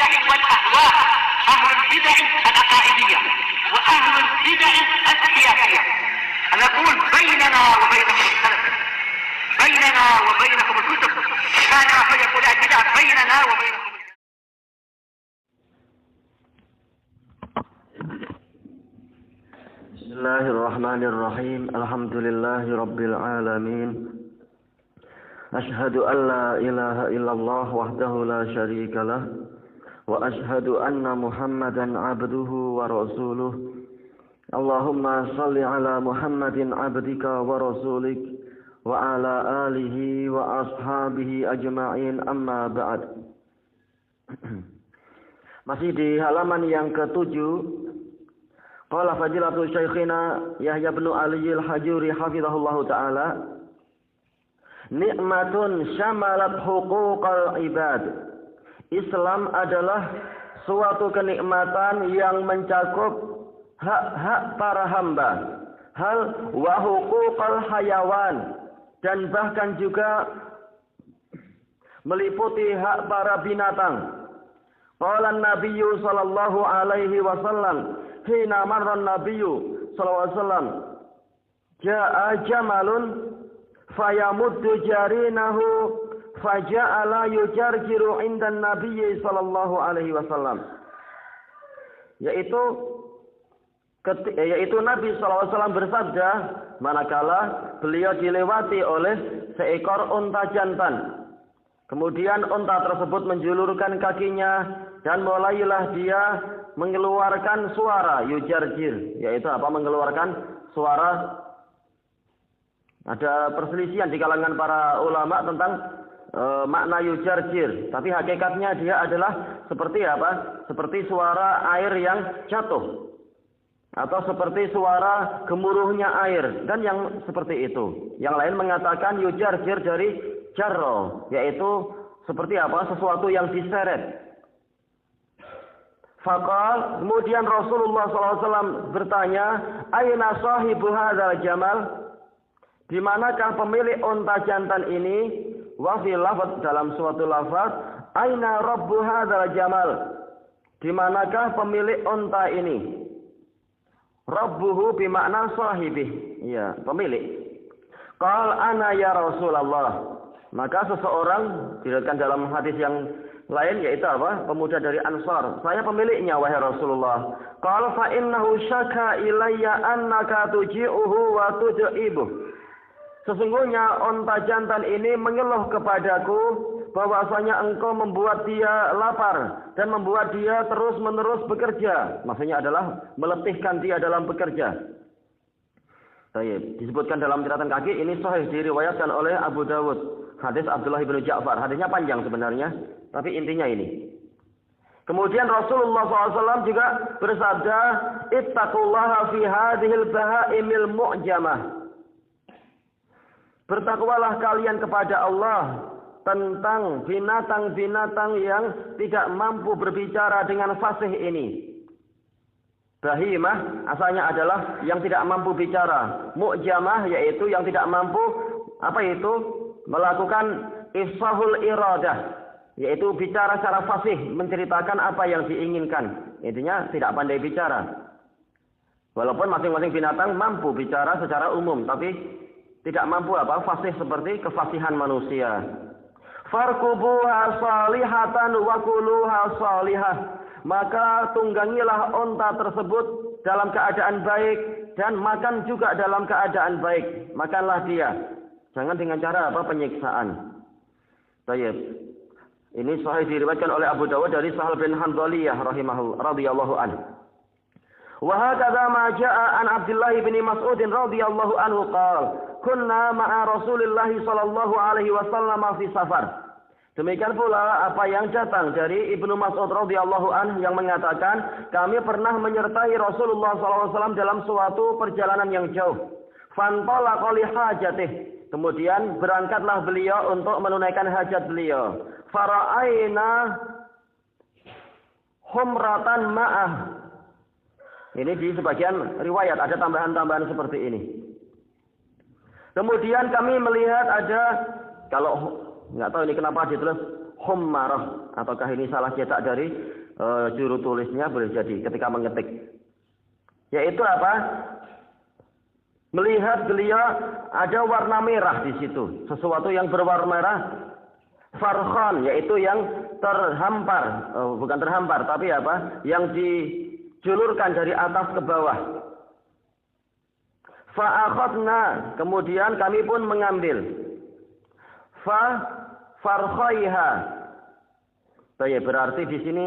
البدع والأهواء، أهل البدع العقائدية وأهل البدع السياسية. نقول بيننا وبينكم السلف، بيننا وبينكم الكتب، كان فيقول البدع بيننا وبينكم. بسم الله الرحمن الرحيم. الحمد لله رب العالمين. أشهد أن لا إله إلا الله وحده لا شريك له، وأشهد أن محمدا عبده ورسوله. اللهم صل على محمد عبدك ورسولك وعلى آله وأصحابه أجمعين. أما بعد. Masih di halaman yang ke-7. Qala fadilatu Syekhina Yahya bin Ali al-Hajuri hafizahullahu taala, nikmatun syamalat huquqal ibad. Islam adalah suatu kenikmatan yang mencakup hak-hak para hamba, hal wa huquqal hayawan, dan bahkan juga meliputi hak para binatang. Qala an-nabiyyu sallallahu alaihi wasallam, hina marra an-nabiyyu sallallahu alaihi wasallam, jaa jamalun fayamuddu jarinahu faja'ala yujarjiru 'inda an-nabiyyi sallallahu alaihi wasallam. Yaitu Nabi sallallahu alaihi wasallam bersabda manakala beliau dilewati oleh seekor unta jantan. Kemudian unta tersebut menjulurkan kakinya dan mulailah dia mengeluarkan suara yujarjir, yaitu apa? Mengeluarkan suara. Ada perselisihan di kalangan para ulama tentang makna yujarjir, tapi hakikatnya dia adalah seperti apa? Seperti suara air yang jatuh, atau seperti suara gemuruhnya air, dan yang seperti itu. Yang lain mengatakan yujarjir dari jarro, yaitu seperti apa? Sesuatu yang diseret. Faqal, kemudian Rasulullah SAW bertanya, aina sahibu hadzal jamal? Di manakah pemilik unta jantan ini? Wa fi lafaz, dalam suatu lafaz, aina rabbu hadzal jamal? Di manakah pemilik unta ini? Rabbuhu bimakna sahibih, ya, pemilik. Qal ana ya Rasulullah. Maka seseorang diriwayatkan dalam hadis yang lain, yaitu apa? Pemuda dari Ansar. Saya pemiliknya wahai Rasulullah. Qala fa innahu syaka ilayya annaka tuji'uhu wa tud'ibuh. Sesungguhnya unta jantan ini mengeluh kepadaku bahwasanya engkau membuat dia lapar dan membuat dia terus-menerus bekerja. Maksudnya adalah meletihkan dia dalam bekerja. Baik, disebutkan dalam catatan kaki ini sahih diriwayatkan oleh Abu Dawud. Hadis Abdullah bin Ja'far. Hadisnya panjang sebenarnya, tapi intinya ini. Kemudian Rasulullah SAW juga bersabda, ittaqullaha fi hadhil bahaimil mu'jamah. Bertakwalah kalian kepada Allah tentang binatang-binatang yang tidak mampu berbicara dengan fasih ini. Bahimah asalnya adalah yang tidak mampu bicara. Mu'jamah yaitu yang tidak mampu apa itu? Melakukan ifsahul iradah, yaitu bicara secara fasih, menceritakan apa yang diinginkan. Intinya tidak pandai bicara. Walaupun masing-masing binatang mampu bicara secara umum, tapi tidak mampu apa? Fasih seperti kefasihan manusia. Farkubuha salihatan wa kuluha salihah. Maka tunggangilah unta tersebut dalam keadaan baik dan makan juga dalam keadaan baik. Makanlah dia. Jangan dengan cara apa? Penyiksaan. Baik. Ini sahih diriwayatkan oleh Abu Dawud dari Sahal bin Hanzaliyah radhiyallahu anhu. Wa hakadha ma jaa an Abdullah bin Mas'ud radhiyallahu anhu qala, kunna ma'a Rasulillah sallallahu alaihi wasallam fi safar. Demikian pula apa yang datang dari Ibnu Mas'ud radhiyallahu anhu yang mengatakan, kami pernah menyertai Rasulullah sallallahu alaihi wasallam dalam suatu perjalanan yang jauh. Fantalaqa li hajatih. Kemudian berangkatlah beliau untuk menunaikan hajat beliau. Fara'aina humratan ma'ah. Ini di sebagian riwayat ada tambahan-tambahan seperti ini. Kemudian kami melihat ada, kalau nggak tahu ini kenapa ditulis Hummarah, ataukah ini salah cetak dari juru tulisnya, boleh jadi ketika mengetik. Yaitu apa? Melihat beliau ada warna merah di situ, sesuatu yang berwarna merah, farkhan, yaitu yang terhampar, bukan terhampar, tapi apa? Yang dijulurkan dari atas ke bawah. Fa'akhadna, kemudian kami pun mengambil. Farkhaiha. Berarti di sini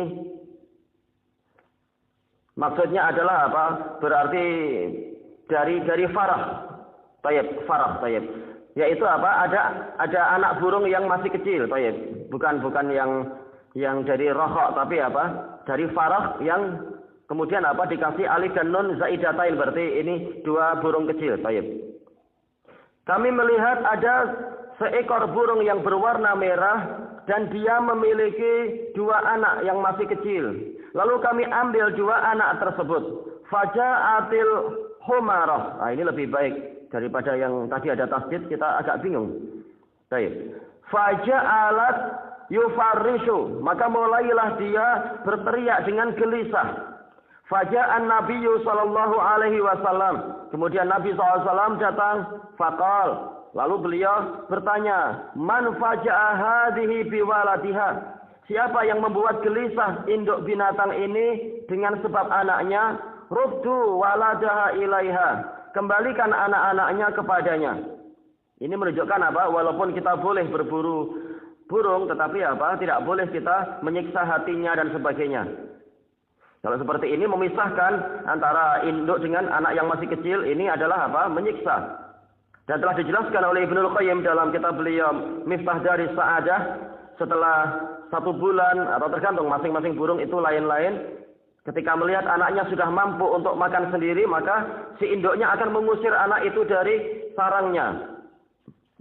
maksudnya adalah apa? Berarti dari farah. Farah. Yaitu apa? Ada anak burung yang masih kecil, Bukan yang dari rohok, tapi apa? Dari farah yang kemudian apa? Dikasih alif dan nun zaidatain, berarti ini dua burung kecil, Kami melihat ada seekor burung yang berwarna merah dan dia memiliki dua anak yang masih kecil. Lalu kami ambil dua anak tersebut. Faja'atil humarah. Nah, ini lebih baik daripada yang tadi ada tasdid, kita agak bingung. Faja'alat yufarrishu. Maka mulailah dia berteriak dengan gelisah. Faja'an Nabiyyu sallallahu alaihi wasallam. Kemudian Nabi SAW datang. Faqal. Lalu beliau bertanya, Man faja'a hadhihi biwaladiha. Siapa yang membuat gelisah induk binatang ini dengan sebab anaknya? Ruddu waladaha ilaiha. Kembalikan anak-anaknya kepadanya. Ini menunjukkan apa? Walaupun kita boleh berburu burung, tetapi apa? Tidak boleh kita menyiksa hatinya dan sebagainya. Kalau seperti ini memisahkan antara induk dengan anak yang masih kecil, ini adalah apa? Menyiksa. Dan telah dijelaskan oleh Ibnul Qayyim dalam kitab beliau Miftah Daris Sa'adah, setelah 1 bulan atau tergantung masing-masing burung itu lain-lain. Ketika melihat anaknya sudah mampu untuk makan sendiri, maka si induknya akan mengusir anak itu dari sarangnya.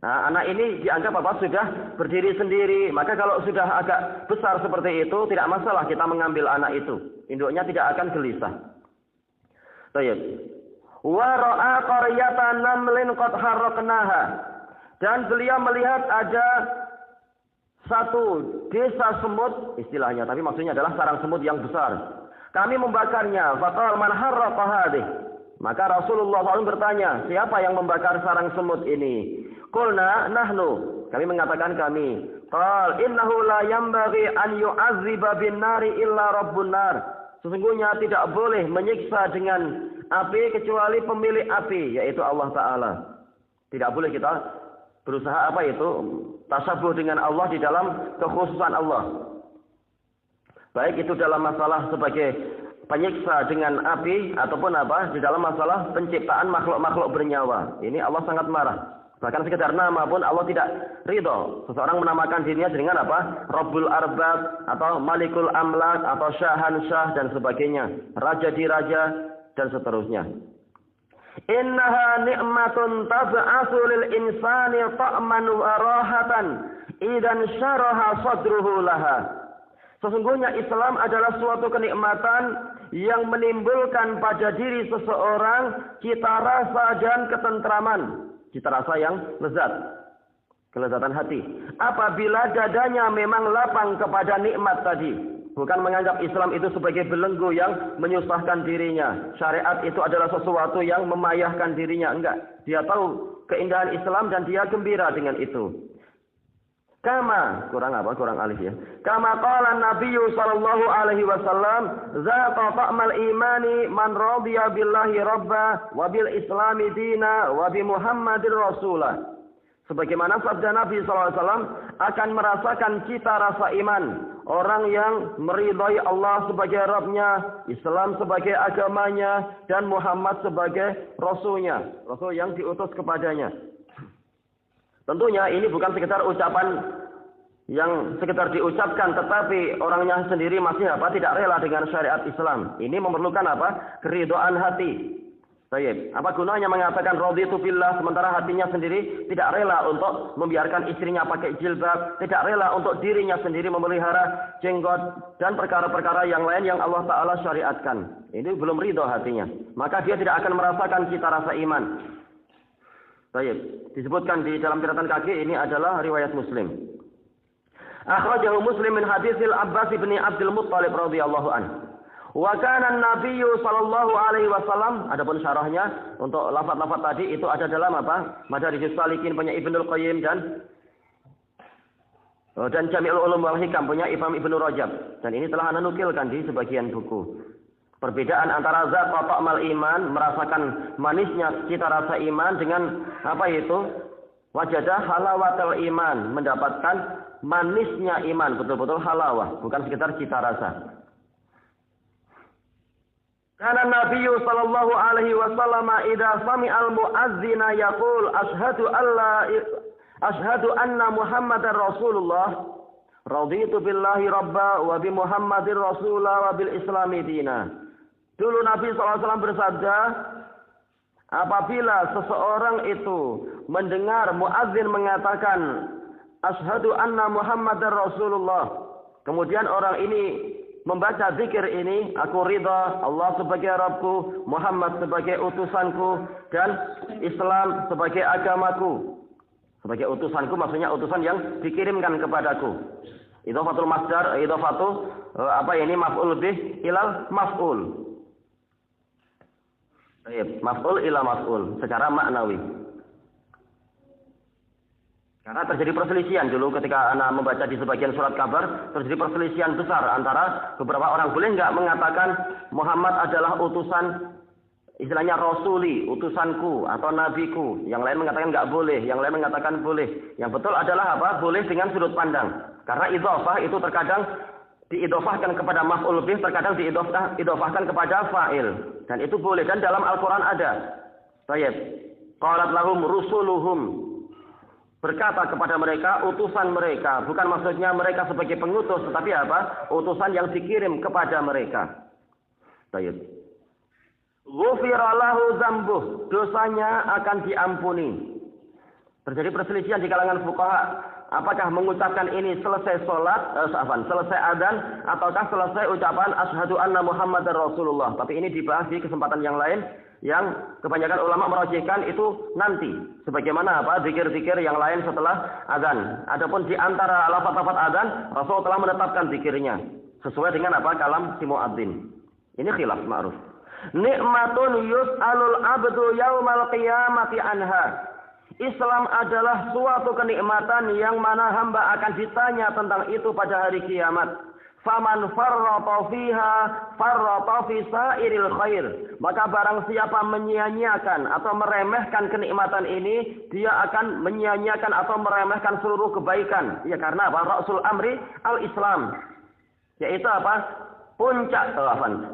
Nah, anak ini dianggap apa? Sudah berdiri sendiri. Maka kalau sudah agak besar seperti itu, tidak masalah kita mengambil anak itu. Induknya tidak akan gelisah. Baik. Wa ra'a qaryatan namlin qad harraqnaha. Dan beliau melihat ada satu desa semut, istilahnya, tapi maksudnya adalah sarang semut yang besar. Kami membakarnya. Faqal man harraqa hadhihi. Maka Rasulullah SAW bertanya, siapa yang membakar sarang semut ini? Qulna nahnu. Kami mengatakan kami. Qal innahu la yanbaghi an yu'azziba bin nari illa rabbun nar. Sesungguhnya tidak boleh menyiksa dengan api kecuali pemilik api, yaitu Allah Ta'ala. Tidak boleh kita berusaha apa itu? Tasabuh dengan Allah di dalam kekhususan Allah. Baik itu dalam masalah sebagai penyiksa dengan api ataupun apa di dalam masalah penciptaan makhluk-makhluk bernyawa. Ini Allah sangat marah. Bahkan sekedar nama pun Allah tidak ridho. Seseorang menamakan dirinya dengan apa? Rabbul Arbab atau Malikul Amlak atau Syahansyah dan sebagainya. Raja di raja dan seterusnya. Innaha ni'matun tab'atsu lil insani ta'man wa rahatan idan syaraha sadruhu laha. Sesungguhnya Islam adalah suatu kenikmatan yang menimbulkan pada diri seseorang cita rasa dan ketentraman. Cita rasa yang lezat. Kelezatan hati. Apabila dadanya memang lapang kepada nikmat tadi. Bukan menganggap Islam itu sebagai belenggu yang menyusahkan dirinya. Syariat itu adalah sesuatu yang memayahkan dirinya. Enggak. Dia tahu keindahan Islam dan dia gembira dengan itu. Kama, kurang alif ya. Kama qala Nabiyyu sallallahu alaihi wasallam, "Zaqa ta'mal imani man radiya billahi rabba wa bil islami dina wa bi Muhammadir rasulah." Sebagaimana sabda Nabi sallallahu alaihi wasallam akan merasakan cita rasa iman orang yang meridai Allah sebagai Rabbnya, Islam sebagai agamanya, dan Muhammad sebagai Rasulnya, Rasul yang diutus kepadanya. Tentunya ini bukan sekedar ucapan yang sekedar diucapkan, tetapi orangnya sendiri masih apa? Tidak rela dengan syariat Islam. Ini memerlukan apa? Keridhaan hati. Baik. Apa gunanya mengatakan raditu billah sementara hatinya sendiri tidak rela untuk membiarkan istrinya pakai jilbab, tidak rela untuk dirinya sendiri memelihara jenggot dan perkara-perkara yang lain yang Allah Ta'ala syariatkan. Ini belum ridho hatinya. Maka dia tidak akan merasakan cita rasa iman. Baik, disebutkan di dalam catatan kaki ini adalah riwayat Muslim. Akhrajahu Muslim min haditsil Abbas bin Abdul Muttalib radhiyallahu anhu. Wa kana an-nabiyyu sallallahu alaihi wasallam, adapun syarahnya untuk lafaz-lafaz tadi itu ada dalam apa? Madarijus Salikin punya Ibnul Qayyim dan Jami'ul Ulum wal Hikam punya Imam Ibnu Rajab. Dan ini telah ana nukilkan di sebagian buku. Perbedaan antara zat wa ta'mal iman, merasakan manisnya cita rasa iman dengan apa itu? Wajadah halawatul iman, mendapatkan manisnya iman, betul-betul halawah, bukan sekedar cita rasa. Karena Nabi sallallahu alaihi wasallam idza sami'al mu'adzina yaqul asyhadu anna Muhammadar Rasulullah raditu billahi rabba wa bi Muhammadir rasula wa bil islami dina. Dulu Nabi SAW bersabda, apabila seseorang itu mendengar muadzin mengatakan asyhadu anna Muhammadar Rasulullah, kemudian orang ini membaca zikir ini, aku ridha Allah sebagai Rabbku, Muhammad sebagai utusanku, dan Islam sebagai agamaku. Sebagai utusanku maksudnya utusan yang dikirimkan kepadaku. Idhofatul masdar, idhofatu maf'ul bih ilal maf'ul. Maf'ul ila maf'ul secara maknawi. Karena terjadi perselisihan dulu ketika anak membaca di sebagian surat kabar, terjadi perselisihan besar antara beberapa orang. Boleh enggak mengatakan Muhammad adalah utusan, istilahnya rasuli, utusanku atau nabiku. Yang lain mengatakan enggak boleh, yang lain mengatakan boleh. Yang betul adalah apa? Boleh dengan sudut pandang. Karena idhofah itu terkadang diidhofahkan kepada maf'ul bih, terkadang diidhofahkan kepada fa'il. Dan itu boleh, dan dalam Al-Quran ada. Baik. Qalat lahum rusuluhum, berkata kepada mereka utusan mereka, bukan maksudnya mereka sebagai pengutus, tetapi apa? Utusan yang dikirim kepada mereka. Baik. Ghufira lahu dzambuh, dosanya akan diampuni. Terjadi perselisihan di kalangan fuqaha. Apakah mengucapkan ini selesai selesai adzan, ataukah selesai ucapan asyhadu anna Muhammadar Rasulullah? Tapi ini dibahas di kesempatan yang lain, yang kebanyakan ulama merajihkan itu nanti. Sebagaimana apa? Zikir-zikir yang lain setelah adzan. Adapun di antara lafaz-lafaz adzan, Rasul telah menetapkan zikirnya sesuai dengan apa? Kalam si muadzin. Ini khilaf ma'ruf. Nikmatun yus'alul abdu yaumal qiyamati anha. Islam adalah suatu kenikmatan yang mana hamba akan ditanya tentang itu pada hari kiamat. Faman farrata fiha farrata fi sairil khair. Maka barang siapa menyia-nyiakan atau meremehkan kenikmatan ini, dia akan menyia-nyiakan atau meremehkan seluruh kebaikan. Ya, karena apa? Rasul amri al-Islam. Yaitu apa? Puncak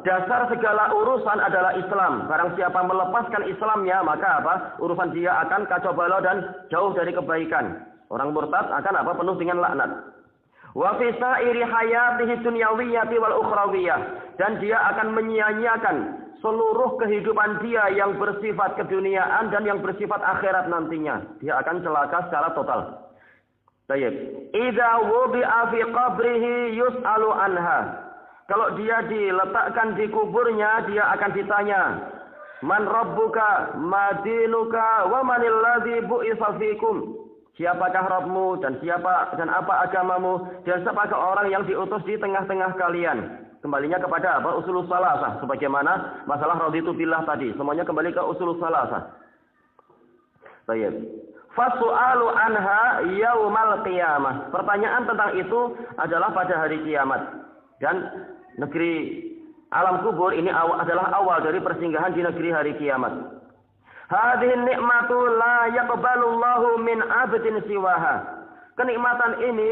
dasar segala urusan adalah Islam. Barang siapa melepaskan Islamnya, maka apa? Urusan dia akan kacau balau dan jauh dari kebaikan. Orang murtad akan apa? Penuh dengan laknat. Wa fi sa'iri hayatihi dunyawiyyati wal ukhrawiyyah, dan dia akan menyia-nyiakan seluruh kehidupan dia yang bersifat keduniaan dan yang bersifat akhirat nantinya. Dia akan celaka secara total. Baik. Idza wubi'a fi qabrihi yus'alu anha. Kalau dia diletakkan di kuburnya, dia akan ditanya, man rabbuka, ma dinuka, wa manil ladzi bu'itsa fikum. Siapakah Rabbmu dan apa agamamu, dan siapakah orang yang diutus di tengah-tengah kalian? Kembalinya kepada apa? Usulus salasah, sebagaimana masalah raditu billah tadi, semuanya kembali ke usulus salasah. Baik. Fasu'alu anha yaumal qiyamah. Pertanyaan tentang itu adalah pada hari kiamat. Dan negeri alam kubur ini adalah awal dari persinggahan di negeri hari kiamat. Hadhihi nikmatu la yaqbalullahu min 'abdin siwaha. Kenikmatan ini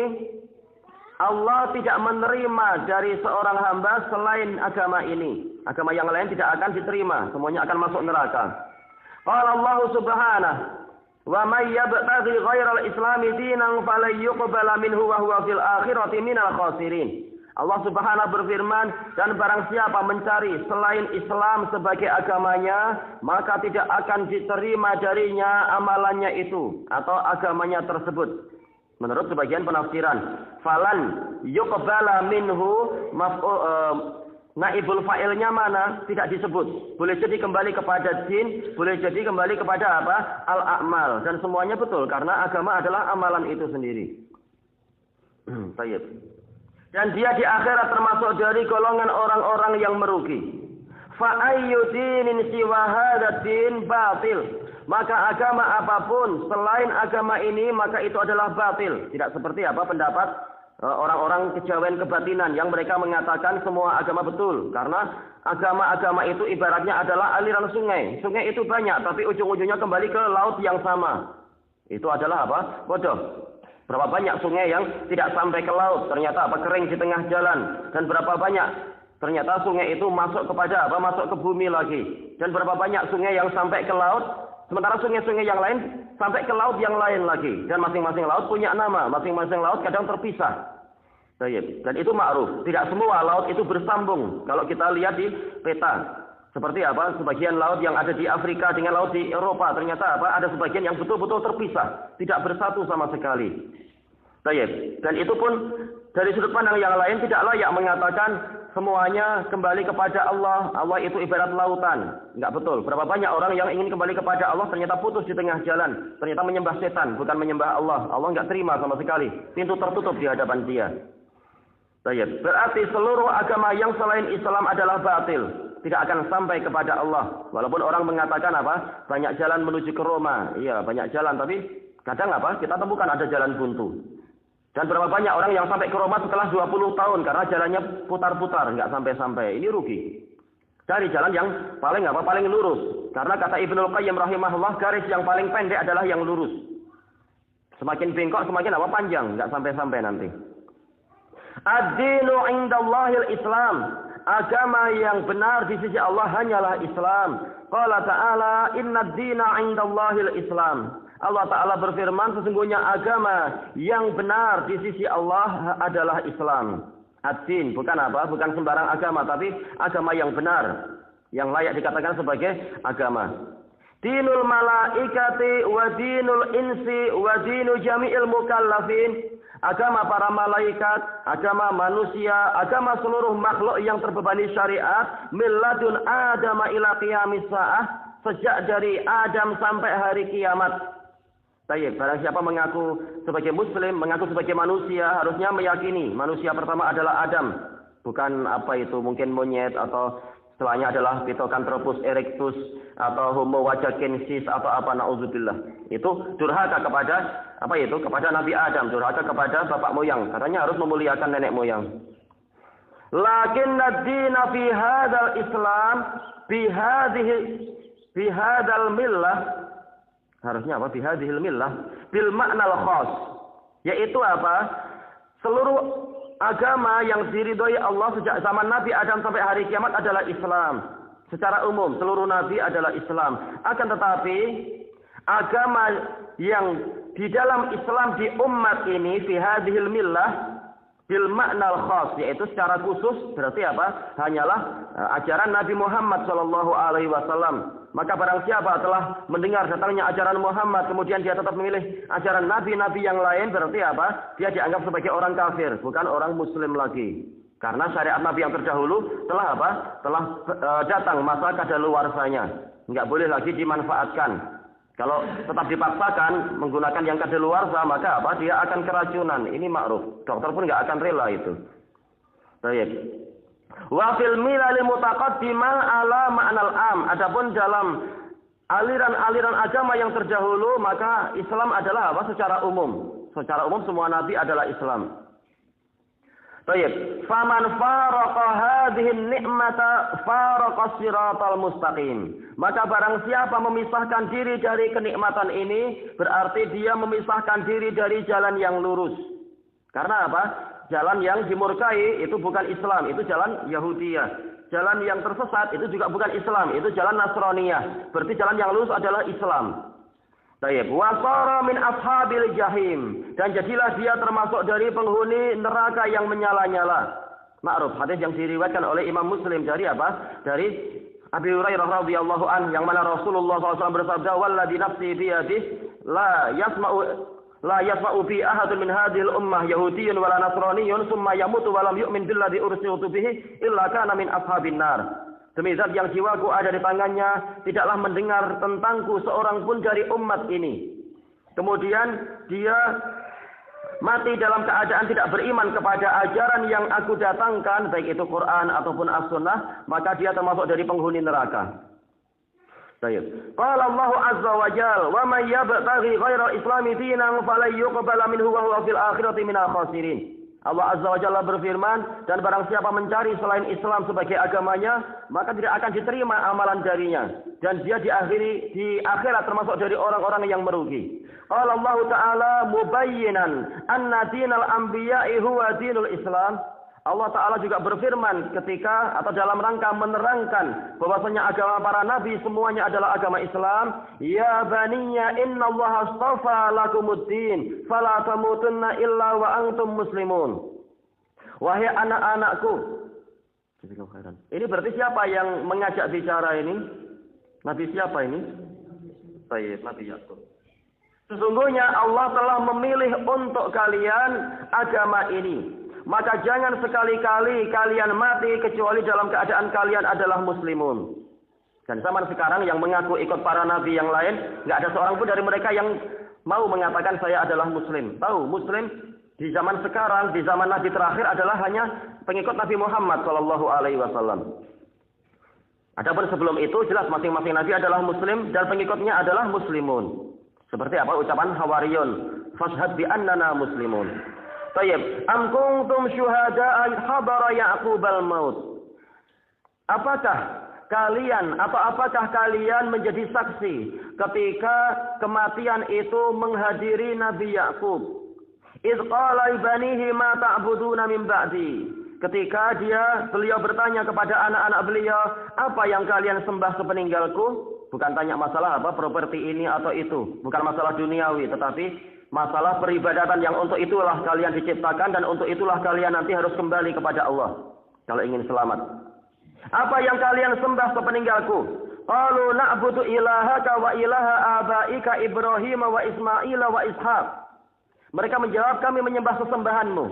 Allah tidak menerima dari seorang hamba selain agama ini. Agama yang lain tidak akan diterima, semuanya akan masuk neraka. Qala Allah Subhanahu wa may yabtaghi ghairal islami dinan falan yuqbala minhu wa huwa fil akhirati minal khasirin. Allah Subhanahu berfirman, dan barang siapa mencari selain Islam sebagai agamanya, maka tidak akan diterima darinya amalannya itu atau agamanya tersebut. Menurut sebagian penafsiran, falan yuqbala minhu naibul fa'ilnya mana? Tidak disebut. Boleh jadi kembali kepada din, boleh jadi kembali kepada apa? Al-a'mal. Dan semuanya betul karena agama adalah amalan itu sendiri. Baik. Dan dia di akhirat termasuk dari golongan orang-orang yang merugi. Fa ayyu dinin siwa hadzal din batil. Maka agama apapun selain agama ini maka itu adalah batil. Tidak seperti apa pendapat orang-orang kejawen kebatinan yang mereka mengatakan semua agama betul. Karena agama-agama itu ibaratnya adalah aliran sungai. Sungai itu banyak tapi ujung-ujungnya kembali ke laut yang sama. Itu adalah apa? Bodoh. Berapa banyak sungai yang tidak sampai ke laut, ternyata apa kering di tengah jalan. Dan berapa banyak ternyata sungai itu masuk kepada apa? Masuk ke bumi lagi. Dan berapa banyak sungai yang sampai ke laut, sementara sungai-sungai yang lain sampai ke laut yang lain lagi. Dan masing-masing laut punya nama, masing-masing laut kadang terpisah. Dan itu ma'ruf. Tidak semua laut itu bersambung. Kalau kita lihat di peta, seperti apa? Sebagian laut yang ada di Afrika dengan laut di Eropa, ternyata apa? Ada sebagian yang betul-betul terpisah, tidak bersatu sama sekali. Dan itu pun dari sudut pandang yang lain tidak layak mengatakan semuanya kembali kepada Allah. Allah itu ibarat lautan. Enggak betul. Berapa banyak orang yang ingin kembali kepada Allah ternyata putus di tengah jalan. Ternyata menyembah setan, bukan menyembah Allah. Allah enggak terima sama sekali. Pintu tertutup di hadapan dia. Berarti seluruh agama yang selain Islam adalah batil. Tidak akan sampai kepada Allah. Walaupun orang mengatakan apa? Banyak jalan menuju ke Roma. Iya, banyak jalan. Tapi kadang apa? Kita temukan ada jalan buntu. Dan berapa banyak orang yang sampai ke Roma setelah 20 tahun. Karena jalannya putar-putar. Nggak sampai-sampai. Ini rugi. Cari jalan yang paling apa? Paling lurus. Karena kata Ibnul Qayyim rahimahullah, garis yang paling pendek adalah yang lurus. Semakin bengkok, semakin apa? Panjang. Nggak sampai-sampai nanti. Ad-dinu indallahil Islam. Agama yang benar di sisi Allah hanyalah Islam. Qala ta'ala innad dina indallahil Islam. Allah Ta'ala berfirman sesungguhnya agama yang benar di sisi Allah adalah Islam. Ad-din bukan apa? Bukan sembarang agama, tapi agama yang benar. Yang layak dikatakan sebagai agama. Dinul malaikati wa dinul insi wa dinu jami'il mukallafin. Agama para malaikat, agama manusia, agama seluruh makhluk yang terbebani syariat. Milladun Adam ila qiyamis sa'ah. Sejak dari Adam sampai hari kiamat. Barang siapa mengaku sebagai muslim, mengaku sebagai manusia, harusnya meyakini manusia pertama adalah Adam. Bukan apa itu, mungkin monyet atau setelahnya adalah Pithecanthropus erectus atau Homo wajakensis atau apa, na'udzubillah. Itu durhaka kepada apa itu? Kepada Nabi Adam, durhaka kepada bapak moyang. Katanya harus memuliakan nenek moyang. Lakinna ad-dina fi hadzal Islam bi hadzal millah. Harusnya apa? Bihadhil millah bil ma'nal khas. Yaitu apa? Seluruh agama yang diridhoi Allah sejak zaman Nabi Adam sampai hari kiamat adalah Islam. Secara umum seluruh nabi adalah Islam. Akan tetapi agama yang di dalam Islam di umat ini bihadhil millah bil ma'nal khas, yaitu secara khusus berarti apa? Hanyalah ajaran Nabi Muhammad sallallahu alaihi wasallam. Maka barang siapa telah mendengar datangnya ajaran Muhammad, kemudian dia tetap memilih ajaran nabi-nabi yang lain, berarti apa? Dia dianggap sebagai orang kafir, bukan orang muslim lagi. Karena syariat Nabi yang terdahulu telah apa? Telah datang masa kadaluarsanya. Enggak boleh lagi dimanfaatkan. Kalau tetap dipaksakan menggunakan yang kadaluarsa, maka apa? Dia akan keracunan. Ini ma'ruf. Dokter pun enggak akan rela itu. Baik. Wa fil milal mutaqaddimah ala ma'nal am. Adapun dalam aliran-aliran agama yang terdahulu, maka Islam adalah apa? Secara umum. Secara umum semua nabi adalah Islam. Baik. Faman faraqa hadhihi ni'mata faraqa siratal mustaqim. Maka barang siapa memisahkan diri dari kenikmatan ini, berarti dia memisahkan diri dari jalan yang lurus. Karena apa? Jalan yang dimurkai itu bukan Islam, itu jalan Yahudiyah. Jalan yang tersesat itu juga bukan Islam, itu jalan Nasraniyah. Berarti jalan yang lurus adalah Islam. Baik, wasara min ashabil jahim, dan jadilah dia termasuk dari penghuni neraka yang menyala-nyala. Ma'ruf, hadis yang diriwayatkan oleh Imam Muslim dari apa? Dari Abi Hurairah radhiyallahu an, yang mana Rasulullah SAW bersabda, "Walladzi nafsi biyadihi la yasma'u bi ahadun min hadhil ummah yahudiyyun wala nasraniyyun tsumma yamutu wa lam yu'min billadzi ursiltu bihi illa kana min ashabin nar." Demi zat yang jiwaku ada di tangannya, tidaklah mendengar tentangku seorang pun dari umat ini. Kemudian dia mati dalam keadaan tidak beriman kepada ajaran yang aku datangkan, baik itu Quran ataupun As-Sunnah, maka dia termasuk dari penghuni neraka. Baik. Qala Allah azza wa jalla, "Wa may yabtaghi ghairal islami dinan falan yuqbala minhu wa huwa fil akhirati minal khasirin." Allah azza wa jalla berfirman, dan barang siapa mencari selain Islam sebagai agamanya, maka tidak akan diterima amalan darinya, dan dia di akhirat termasuk dari orang-orang yang merugi. Qala Allah Ta'ala mubayyinan anna dinal anbiya'i huwa dinul Islam. Allah Ta'ala juga berfirman ketika atau dalam rangka menerangkan bahwasanya agama para nabi semuanya adalah agama Islam. Ya baniya innallaha astafa lakumuddin fala tamutunna illa wa antum muslimun. Wahai anak-anakku. Ini berarti siapa yang mengajak bicara ini? Nabi siapa ini? Baik, Nabi Yakub. Sesungguhnya Allah telah memilih untuk kalian agama ini. Maka jangan sekali-kali kalian mati kecuali dalam keadaan kalian adalah muslimun. Dan zaman sekarang yang mengaku ikut para nabi yang lain, nggak ada seorang pun dari mereka yang mau mengatakan saya adalah muslim. Tahu, muslim di zaman sekarang, di zaman nabi terakhir adalah hanya pengikut Nabi Muhammad SAW. Adapun sebelum itu jelas masing-masing nabi adalah muslim dan pengikutnya adalah muslimun. Seperti apa ucapan Hawariyun, fashhad bi annana muslimun. Tayyib, am kuntum syuhada'a hadara Ya'qub al-maut. Apakah kalian menjadi saksi ketika kematian itu menghadiri Nabi Ya'qub? Idz qala ibanihi ma ta'buduna min ba'di. Ketika beliau bertanya kepada anak-anak beliau, apa yang kalian sembah sepeninggalku? Bukan tanya masalah properti ini atau itu, bukan masalah duniawi, tetapi masalah peribadatan yang untuk itulah kalian diciptakan dan untuk itulah kalian nanti harus kembali kepada Allah kalau ingin selamat. Apa yang kalian sembah sepeninggalku? Qalu na'budu ilahaka wa ilaha abaika Ibrahim wa Ismail wa Ishaq. Mereka menjawab, kami menyembah sesembahanmu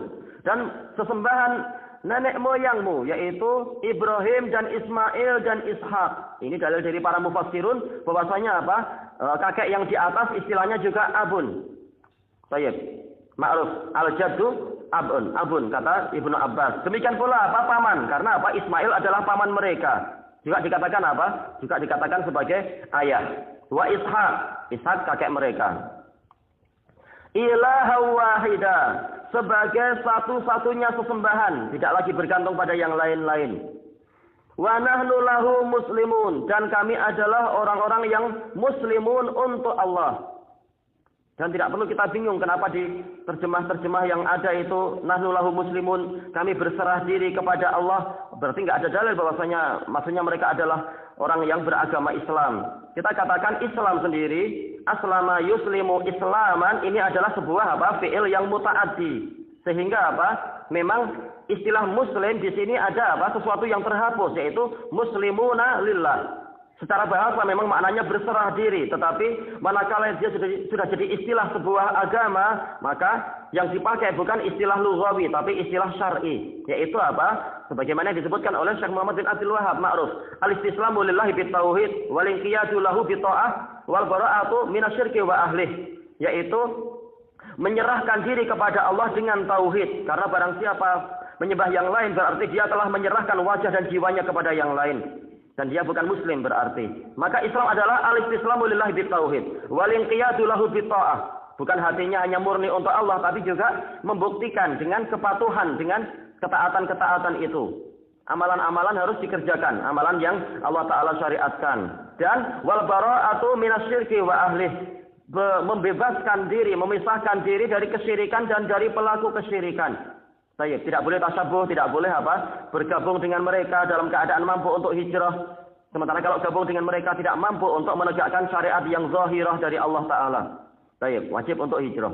dan sesembahan nenek moyangmu, yaitu Ibrahim dan Ismail dan Ishak. Ini dalil dari para mufassirun bahwasanya kakek yang di atas istilahnya juga abun. Baik, ma'ruf al-jaddu abun kata Ibnu Abbas. Demikian pula paman, karena Ismail adalah paman mereka. Juga dikatakan Juga dikatakan sebagai ayah. Wa Ishak kakek mereka. Ilaha wahida, sebagai satu-satunya sesembahan, tidak lagi bergantung pada yang lain-lain. Wa nahnu lahu muslimun, dan kami adalah orang-orang yang muslimun untuk Allah. Dan tidak perlu kita bingung kenapa di terjemah-terjemah yang ada itu nahnu lahu muslimun, kami berserah diri kepada Allah. Berarti nggak ada dalil bahwasanya maksudnya mereka adalah orang yang beragama Islam. Kita katakan Islam sendiri, aslama yuslimu islaman, ini adalah sebuah fi'il yang muta'addi. Sehingga memang istilah muslim di sini ada sesuatu yang terhapus, yaitu muslimuna lillah. Secara bahasa memang maknanya berserah diri, tetapi manakala dia sudah jadi istilah sebuah agama, maka yang dipakai bukan istilah lughawi tapi istilah syar'i, yaitu sebagaimana disebutkan oleh Syekh Muhammad bin Abdul Wahhab, ma'ruf al-istislamu lillahi bitauhid wal inqiyadu lahu bita'ah wal bara'atu minasyirki wa ahlih, yaitu menyerahkan diri kepada Allah dengan tauhid, karena barang siapa menyembah yang lain berarti dia telah menyerahkan wajah dan jiwanya kepada yang lain. Dan dia bukan muslim berarti. Maka Islam adalah al-istislamu lillahi bitauhid wal inqiyadu lahu bitta'ah. Bukan hatinya hanya murni untuk Allah, tapi juga membuktikan dengan kepatuhan, dengan ketaatan-ketaatan itu. Amalan-amalan harus dikerjakan, amalan yang Allah Ta'ala syariatkan. Dan wal bara'atu minasyirki wa ahlih, membebaskan diri, memisahkan diri dari kesyirikan dan dari pelaku kesyirikan. Baik, tidak boleh tasyabuh, tidak boleh bergabung dengan mereka dalam keadaan mampu untuk hijrah. Sementara kalau gabung dengan mereka tidak mampu untuk menegakkan syariat yang zahirah dari Allah Ta'ala. Baik, wajib untuk hijrah.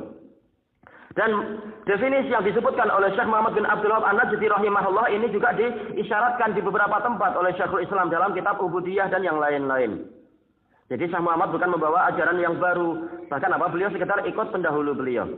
Dan definisi yang disebutkan oleh Syekh Muhammad bin Abdul Wahhab An-Najdi rahimahullah ini juga diisyaratkan di beberapa tempat oleh Syekhul Islam dalam kitab Ubudiyah dan yang lain-lain. Jadi Syekh Muhammad bukan membawa ajaran yang baru, bahkan beliau sekedar ikut pendahulu beliau.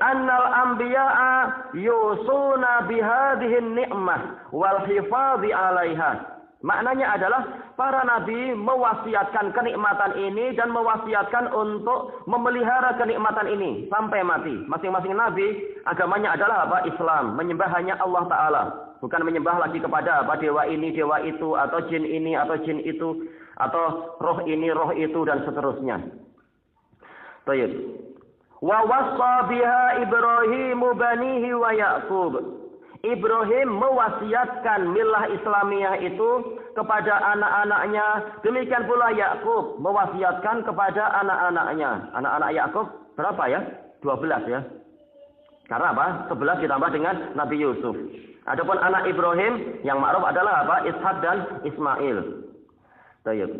Annal anbiya'a yusuna bihadhihi ni'mah wal hifadhi 'alaiha. Maknanya adalah para nabi mewasiatkan kenikmatan ini dan mewasiatkan untuk memelihara kenikmatan ini sampai mati. Masing-masing nabi agamanya adalah apa? Islam, menyembah hanya Allah Ta'ala. Bukan menyembah lagi kepada apa? Dewa ini, dewa itu, atau jin ini, atau jin itu, atau roh ini, roh itu, dan seterusnya. Baik. Wa wassa biha Ibrahimu banihi wa Ya'qub. Ibrahim mewasiatkan milah Islamiyah itu kepada anak-anaknya. Demikian pula Yakub mewasiatkan kepada anak-anaknya. Anak-anak Yakub berapa ya? 12 ya. Karena apa? 11 ditambah dengan Nabi Yusuf. Adapun anak Ibrahim yang ma'ruf adalah apa? Ishak dan Ismail. Baik.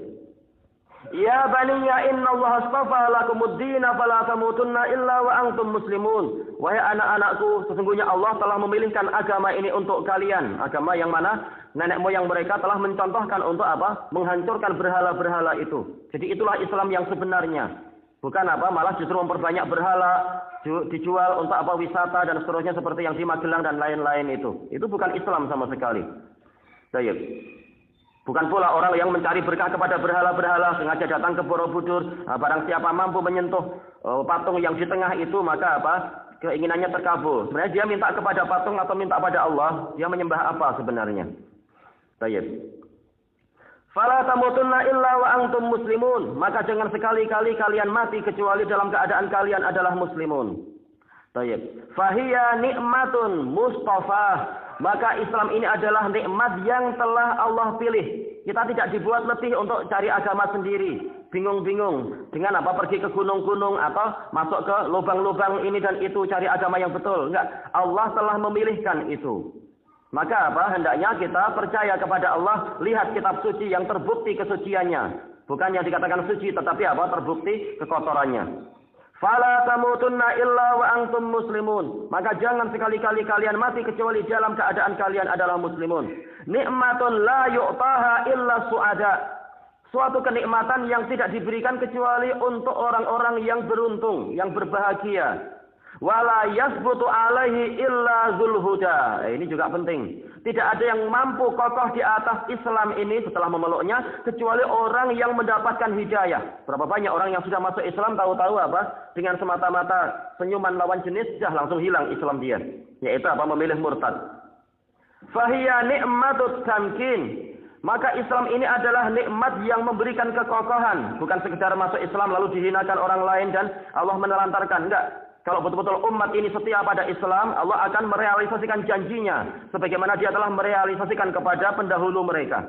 Ya baniya innallaha astafa lakumuddina fala tamutunna illa wa antum muslimun. Wahai anak-anakku, sesungguhnya Allah telah memilihkan agama ini untuk kalian. Agama yang mana nenek moyang mereka telah mencontohkan untuk apa? Menghancurkan berhala-berhala itu. Jadi itulah Islam yang sebenarnya. Bukan apa? Malah justru memperbanyak berhala, dijual untuk apa? Wisata dan seterusnya seperti yang di Magelang dan lain-lain itu. Itu bukan Islam sama sekali. Baik. Bukan pula orang yang mencari berkah kepada berhala-berhala, sengaja datang ke Borobudur. Barang siapa mampu menyentuh patung yang di tengah itu, maka apa? Keinginannya terkabul. Sebenarnya dia minta kepada patung atau minta pada Allah. Dia menyembah apa sebenarnya? Baik. Fala tamutunna illa wa antum muslimun. Maka jangan sekali-kali kalian mati kecuali dalam keadaan kalian adalah muslimun. Baik. Fahiya nikmatun mustafah. Maka Islam ini adalah nikmat yang telah Allah pilih. Kita tidak dibuat letih untuk cari agama sendiri. Bingung-bingung. Dengan apa? Pergi ke gunung-gunung atau masuk ke lubang-lubang ini dan itu. Cari agama yang betul. Enggak. Allah telah memilihkan itu. Maka apa? Hendaknya kita percaya kepada Allah. Lihat kitab suci yang terbukti kesuciannya. Bukan yang dikatakan suci. Tetapi apa? Terbukti kekotorannya. Fala tamutunna illa wa antum muslimun. Maka jangan sekali-kali kalian mati kecuali dalam keadaan kalian adalah muslimun. Nikmatun la yu'taha illa su'ada. Suatu kenikmatan yang tidak diberikan kecuali untuk orang-orang yang beruntung, yang berbahagia. Wala yasbutu alaihi illa zulhuda. Ini juga penting. Tidak ada yang mampu kokoh di atas Islam ini setelah memeluknya kecuali orang yang mendapatkan hidayah. Berapa banyak orang yang sudah masuk Islam tahu-tahu apa? Dengan semata-mata senyuman lawan jenis sudah langsung hilang Islam dia. Yaitu apa? Memilih murtad. Fahiya ni'matut tamkin. Maka Islam ini adalah nikmat yang memberikan kekokohan. Bukan sekedar masuk Islam lalu dihinakan orang lain dan Allah menelantarkan. Enggak. Kalau betul-betul umat ini setia pada Islam, Allah akan merealisasikan janjinya. Sebagaimana dia telah merealisasikan kepada pendahulu mereka.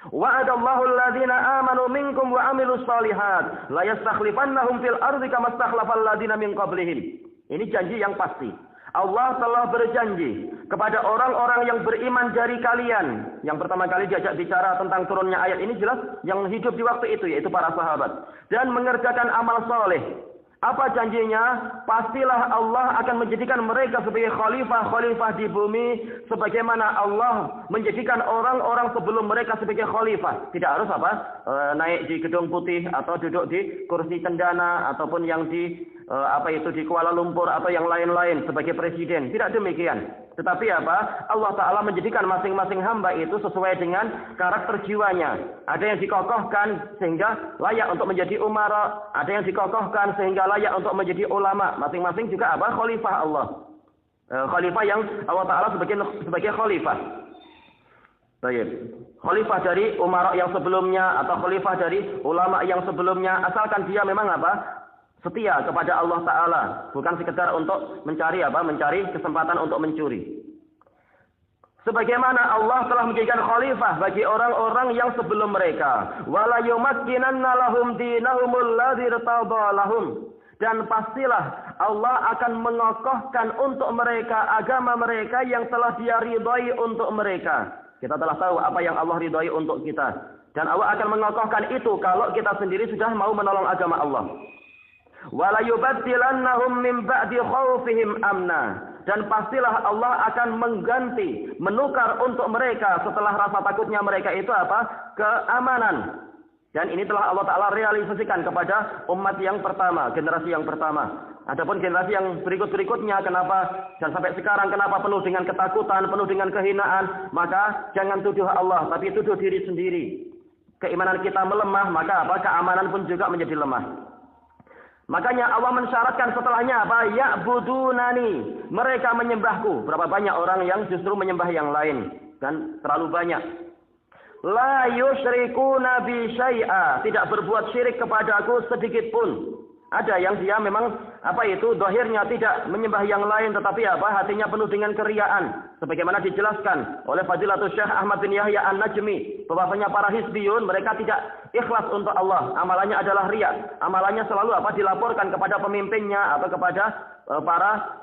Wa'adallahu alladhina amanu minkum wa amilus solihat. La yastakhlifannahum fil ardi kama stakhlafal ladhina min qablihim. Ini janji yang pasti. Allah telah berjanji kepada orang-orang yang beriman dari kalian. Yang pertama kali diajak bicara tentang turunnya ayat ini jelas yang hidup di waktu itu, yaitu para sahabat. Dan mengerjakan amal soleh. Apa janjinya? Pastilah Allah akan menjadikan mereka sebagai khalifah-khalifah di bumi. Sebagaimana Allah menjadikan orang-orang sebelum mereka sebagai khalifah. Tidak harus apa? Naik di gedung putih atau duduk di kursi cendana. Ataupun yang di di Kuala Lumpur atau yang lain-lain sebagai presiden. Tidak demikian. Tetapi apa? Allah Ta'ala menjadikan masing-masing hamba itu sesuai dengan karakter jiwanya. Ada yang dikokohkan sehingga layak untuk menjadi umara. Ada yang dikokohkan sehingga layak untuk menjadi ulama. Masing-masing juga apa? Khalifah Allah. Khalifah yang Allah Ta'ala sebagai khalifah. Baik. Khalifah dari umara yang sebelumnya atau khalifah dari ulama yang sebelumnya. Asalkan dia memang apa? Setia kepada Allah Ta'ala. Bukan sekedar untuk mencari kesempatan untuk mencuri. Sebagaimana Allah telah menjadikan khalifah bagi orang-orang yang sebelum mereka. Wala yumakkinanna lahum dinahumul ladzi irtada lahum. Dan pastilah Allah akan mengokohkan untuk mereka agama mereka yang telah Dia ridhai untuk mereka. Kita telah tahu apa yang Allah ridhai untuk kita. Dan Allah akan mengokohkan itu kalau kita sendiri sudah mau menolong agama Allah. Wala yubaddilannahum min ba'di khaufihim amna. Dan pastilah Allah akan menukar untuk mereka setelah rasa takutnya mereka itu apa? Keamanan. Dan ini telah Allah Ta'ala realisasikan kepada umat yang pertama, generasi yang pertama. Adapun generasi yang berikut-berikutnya, kenapa dan sampai sekarang kenapa penuh dengan ketakutan, penuh dengan kehinaan, maka jangan tuduh Allah, tapi tuduh diri sendiri. Keimanan kita melemah, maka keamanan pun juga menjadi lemah. Makanya Allah mensyaratkan setelahnya ya'budunani, mereka menyembahku. Berapa banyak orang yang justru menyembah yang lain, dan terlalu banyak. La yusyrikuna bi syai'a, tidak berbuat syirik kepadaku sedikit pun. Ada yang dia memang zahirnya tidak menyembah yang lain, tetapi hatinya penuh dengan keriaan. Sebagaimana dijelaskan oleh Fadilatul Syekh Ahmad bin Yahya An-Najmi, bahwasanya para hizbiyun mereka tidak ikhlas untuk Allah. Amalannya adalah riya. Amalannya selalu dilaporkan kepada pemimpinnya atau kepada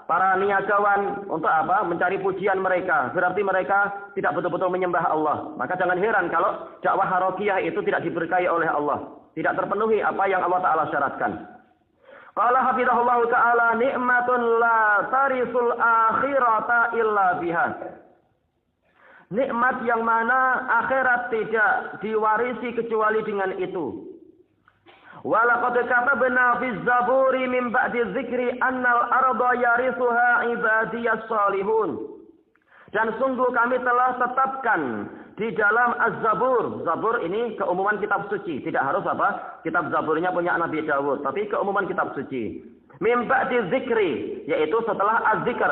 para niagawan untuk mencari pujian mereka. Berarti mereka tidak betul-betul menyembah Allah. Maka jangan heran kalau dakwah harokiyah itu tidak diberkahi oleh Allah, tidak terpenuhi apa yang Allah Ta'ala syaratkan. Qala hafizahullahu ta'ala ni'matun la tarisul akhirata illa biha. Nikmat yang mana akhirat tidak diwarisi kecuali dengan itu. Wa laqad katabna fiz zaburi min ba'di dzikri annal arda yarisuha ibadiyas salihun. Dan sungguh kami telah tetapkan di dalam Az-Zabur. Zabur ini keumuman kitab suci. Tidak harus kitab Zaburnya punya Nabi Dawud. Tapi keumuman kitab suci. Min ba'di dzikri, yaitu setelah Az-Zikr.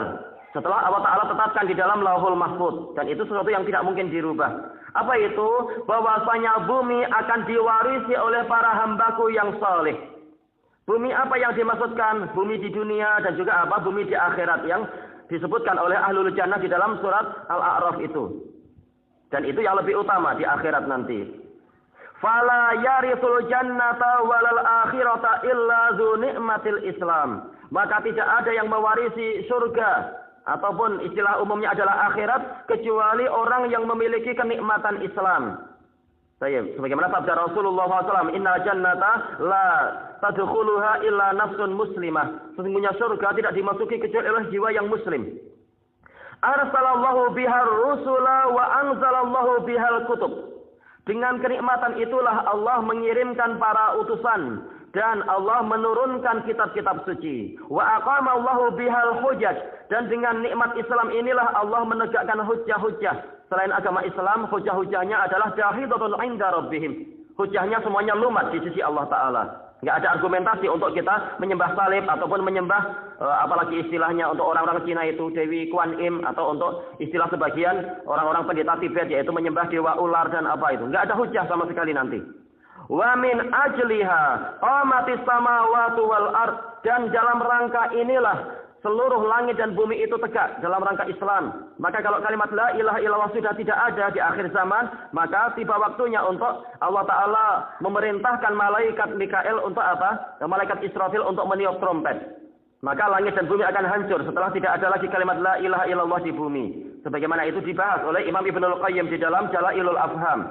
Setelah Allah Ta'ala tetapkan di dalam Lauhul Mahfuz. Dan itu sesuatu yang tidak mungkin dirubah. Apa itu? Bahwasanya bumi akan diwarisi oleh para hambaku yang saleh. Bumi apa yang dimaksudkan? Bumi di dunia dan juga bumi di akhirat yang disebutkan oleh Ahlul Jannah di dalam surat Al-A'raf itu. Dan itu yang lebih utama di akhirat nanti. Fala yarithul jannata walal akhirata illa dzu ni'matil Islam. Maka tidak ada yang mewarisi surga ataupun istilah umumnya adalah akhirat kecuali orang yang memiliki kenikmatan Islam. Sebagaimana sabda Rasulullah SAW, Innal jannata la tadkhuluha illa nafsun muslimah. Sesungguhnya surga tidak dimasuki kecuali oleh jiwa yang muslim. Arsalallahu bihar rusula wa anzalallahu bihal kutub. Dengan kenikmatan itulah Allah mengirimkan para utusan dan Allah menurunkan kitab-kitab suci. Wa aqamallahu bihal hujaj, dan dengan nikmat Islam inilah Allah menegakkan hujjah-hujjah. Selain agama Islam, hujjah-hujjahnya adalah jahidatun 'inda rabbihim. Hujjahnya semuanya lumat di sisi Allah Ta'ala. Nggak ada argumentasi untuk kita menyembah salib ataupun menyembah apalagi istilahnya untuk orang-orang Cina itu Dewi Kuan Im, atau untuk istilah sebagian orang-orang pendeta Tibet yaitu menyembah dewa ular dan apa itu. Nggak ada hujjah sama sekali nanti. Wa min ajliha qamatis samawati wal ard, dan dalam rangka inilah seluruh langit dan bumi itu tegak dalam rangka Islam. Maka kalau kalimat la ilaha illallah sudah tidak ada di akhir zaman, maka tiba waktunya untuk Allah Ta'ala memerintahkan malaikat Mikael untuk malaikat Israfil untuk meniup trompet. Maka langit dan bumi akan hancur setelah tidak ada lagi kalimat la ilaha illallah di bumi. Sebagaimana itu dibahas oleh Imam Ibnul Qayyim di dalam Jalailul Afham.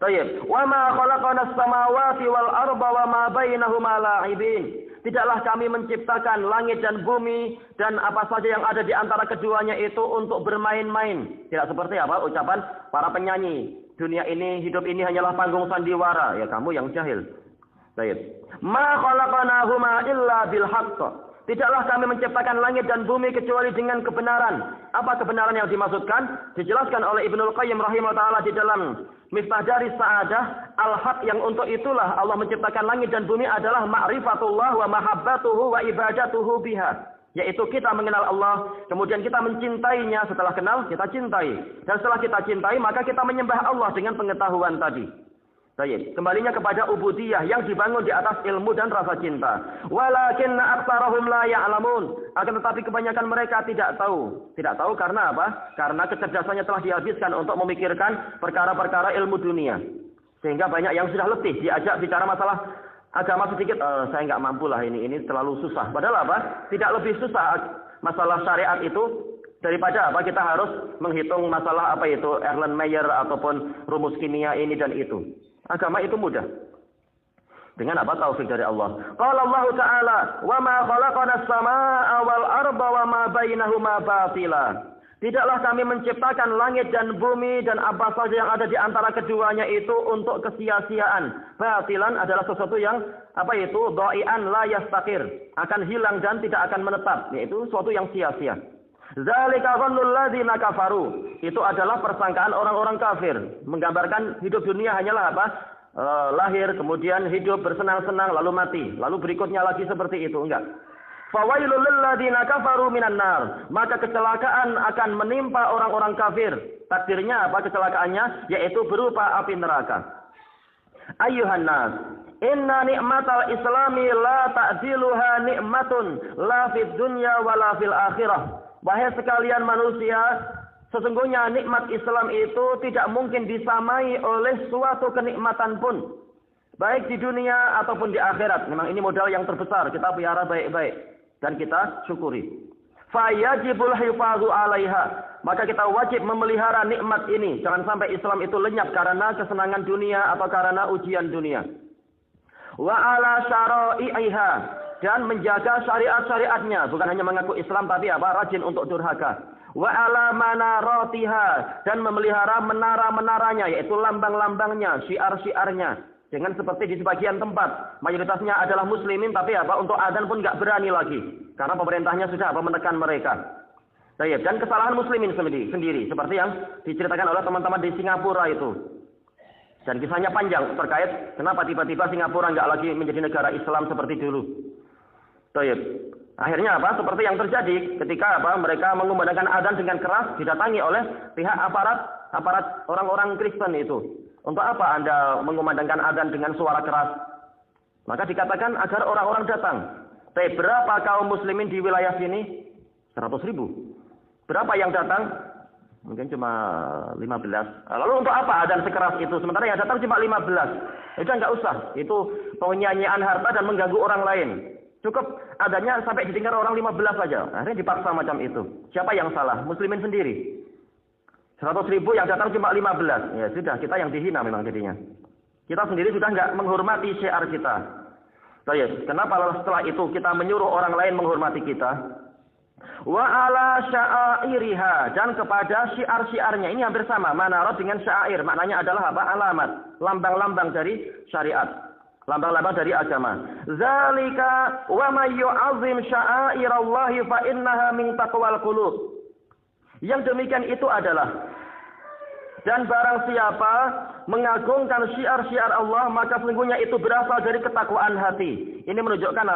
Tayyib. Wa ma khalaqanas samawati wal arda wa ma bainahuma la'ibin. Tidaklah kami menciptakan langit dan bumi dan apa saja yang ada di antara keduanya itu untuk bermain-main. Tidak seperti ucapan para penyanyi. Dunia ini, hidup ini hanyalah panggung sandiwara. Ya kamu yang jahil. Baik. Ma khalaqnahuma illa bil haqq. Tidaklah kami menciptakan langit dan bumi kecuali dengan kebenaran. Apa kebenaran yang dimaksudkan? Dijelaskan oleh Ibnul Qayyim rahimahullah ta'ala di dalam Miftah Daris Sa'adah. Al-haq yang untuk itulah Allah menciptakan langit dan bumi adalah ma'rifatullah wa mahabbatuhu wa ibadatuhu biha. Yaitu kita mengenal Allah, kemudian kita mencintainya. Setelah kenal, kita cintai. Dan setelah kita cintai, maka kita menyembah Allah dengan pengetahuan tadi. Baik, kembalinya kepada ubudiyah yang dibangun di atas ilmu dan rasa cinta. Walakinna aktsarahum la ya'lamun. Akan tetapi kebanyakan mereka tidak tahu. Tidak tahu karena apa? Karena kecerdasannya telah dihabiskan untuk memikirkan perkara-perkara ilmu dunia. Sehingga banyak yang sudah letih diajak bicara masalah agama sedikit, saya nggak mampu lah ini terlalu susah. Padahal apa? Tidak lebih susah masalah syariat itu daripada kita harus menghitung masalah Erlen Meyer ataupun rumus kimia ini dan itu. Agama itu mudah. Dengan taufik dari Allah. Qala Allah Ta'ala, "Wa ma khalaqanas samaa'a wal arda wa ma bainahuma batila." Tidaklah kami menciptakan langit dan bumi dan apa saja yang ada di antara keduanya itu untuk kesia-siaan. Batilan adalah sesuatu yang dha'ian la yastaqir, akan hilang dan tidak akan menetap, yaitu sesuatu yang sia-sia. Zalika dhannul ladzina kafaru. Itu adalah persangkaan orang-orang kafir, menggambarkan hidup dunia hanyalah lahir, kemudian hidup bersenang-senang lalu mati, lalu berikutnya lagi seperti itu, enggak. Fawailul ladzina kafaru minan nar. Maka kecelakaan akan menimpa orang-orang kafir. Takdirnya apa kecelakaannya? Yaitu berupa api neraka. Ayyuhan nas, inna ni'matal islami la ta'diluha ni'matun la fid dunya wala fil akhirah. Wahai sekalian manusia, sesungguhnya nikmat Islam itu tidak mungkin disamai oleh suatu kenikmatan pun, baik di dunia ataupun di akhirat. Memang ini modal yang terbesar, kita pelihara baik-baik dan kita syukuri. Fayajibul hifadzu 'alaiha. Maka kita wajib memelihara nikmat ini. Jangan sampai Islam itu lenyap karena kesenangan dunia atau karena ujian dunia. Wa 'ala syara'iha, dan menjaga syariat-syariatnya, bukan hanya mengaku Islam tapi rajin untuk durhaka. Wa 'ala manaratiha, dan memelihara menara-menaranya, yaitu lambang-lambangnya, syiar-syiarnya. Jangan seperti di sebagian tempat, mayoritasnya adalah muslimin, tapi untuk adzan pun nggak berani lagi, karena pemerintahnya sudah menekan mereka. Dan kesalahan muslimin sendiri, seperti yang diceritakan oleh teman-teman di Singapura itu. Dan kisahnya panjang terkait kenapa tiba-tiba Singapura nggak lagi menjadi negara Islam seperti dulu. Akhirnya seperti yang terjadi ketika mereka mengumandangkan adzan dengan keras, didatangi oleh pihak aparat orang-orang Kristen itu. Untuk apa Anda mengumandangkan adzan dengan suara keras? Maka dikatakan agar orang-orang datang. Tapi berapa kaum muslimin di wilayah sini? 100.000. Berapa yang datang? Mungkin cuma 15. Lalu untuk apa adzan sekeras itu? Sementara yang datang cuma 15. Itu enggak usah. Itu penyanyian harta dan mengganggu orang lain. Cukup adanya sampai didengar orang 15 saja. Akhirnya dipaksa macam itu. Siapa yang salah? Muslimin sendiri. 100.000 yang datang cuma 15. Ya sudah, kita yang dihina memang jadinya. Kita sendiri sudah enggak menghormati syiar kita. Kenapa setelah itu kita menyuruh orang lain menghormati kita? Wa 'ala sya'airiha, dan kepada syiar-syiarnya. Ini hampir sama, manarat dengan syair. Maknanya adalah alamat, lambang-lambang dari syariat, lambang-lambang dari agama. Zalika wa may yu'azzim sya'airallahi fa innaha min taqwal qulub. Yang demikian itu adalah, dan barang siapa mengagungkan syiar-syiar Allah, maka sesungguhnya itu berasal dari ketakwaan hati. Ini menunjukkan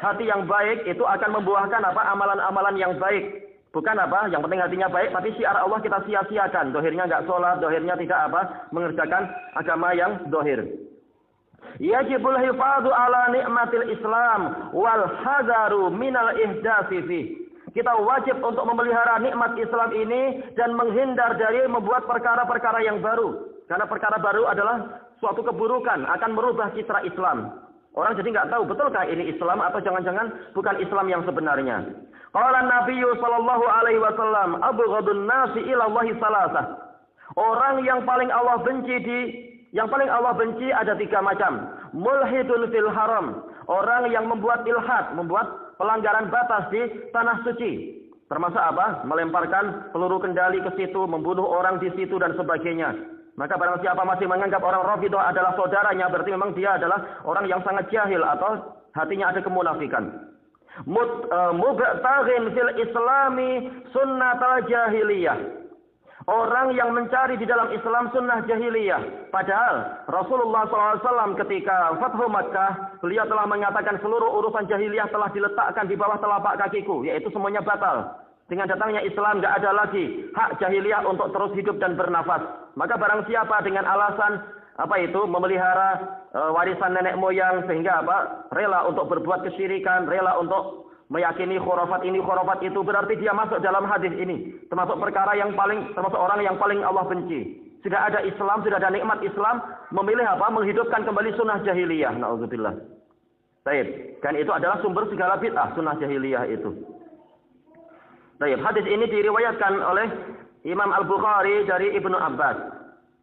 hati yang baik itu akan membuahkan amalan-amalan yang baik. Bukan yang penting hatinya baik, tapi syiar Allah kita sia-siakan. Dohirnya enggak sholat, dohirnya tidak mengerjakan agama yang dohir. Yajibul hifadzu 'ala ni'matil Islam wal hadaru minal ihdasi fihi. Kita wajib untuk memelihara nikmat Islam ini dan menghindar dari membuat perkara-perkara yang baru. Karena perkara baru adalah suatu keburukan, akan merubah citra Islam. Orang jadi nggak tahu betulkah ini Islam atau jangan-jangan bukan Islam yang sebenarnya. Qala Nabi sallallahu alaihi wasallam, abghadun nasi ila Allah salasah. Orang yang paling Allah benci ada 3 macam. Mulhidun fil haram, orang yang membuat ilhad, membuat pelanggaran batas di tanah suci. Termasuk melemparkan peluru kendali ke situ, membunuh orang di situ dan sebagainya. Maka barang siapa masih menganggap orang Rafidhah adalah saudaranya, berarti memang dia adalah orang yang sangat jahil atau hatinya ada kemunafikan. Mubtaghin fil islami sunnatal jahiliyah. Orang yang mencari di dalam Islam sunnah jahiliyah. Padahal Rasulullah SAW ketika Fathu Makkah, beliau telah mengatakan seluruh urusan jahiliyah telah diletakkan di bawah telapak kakiku. Yaitu semuanya batal. Dengan datangnya Islam tidak ada lagi hak jahiliyah untuk terus hidup dan bernafas. Maka barang siapa dengan alasan memelihara warisan nenek moyang sehingga rela untuk berbuat kesyirikan, rela untuk meyakini khurafat ini, khurafat itu, berarti dia masuk dalam hadis ini. Termasuk perkara yang termasuk orang yang paling Allah benci. Sudah ada Islam, sudah ada nikmat Islam, memilih menghidupkan kembali sunnah jahiliyah. Na'udzubillah. Baik. Dan itu adalah sumber segala bid'ah, sunnah jahiliyah itu. Baik. Hadis ini diriwayatkan oleh Imam Al-Bukhari dari Ibnu Abbas.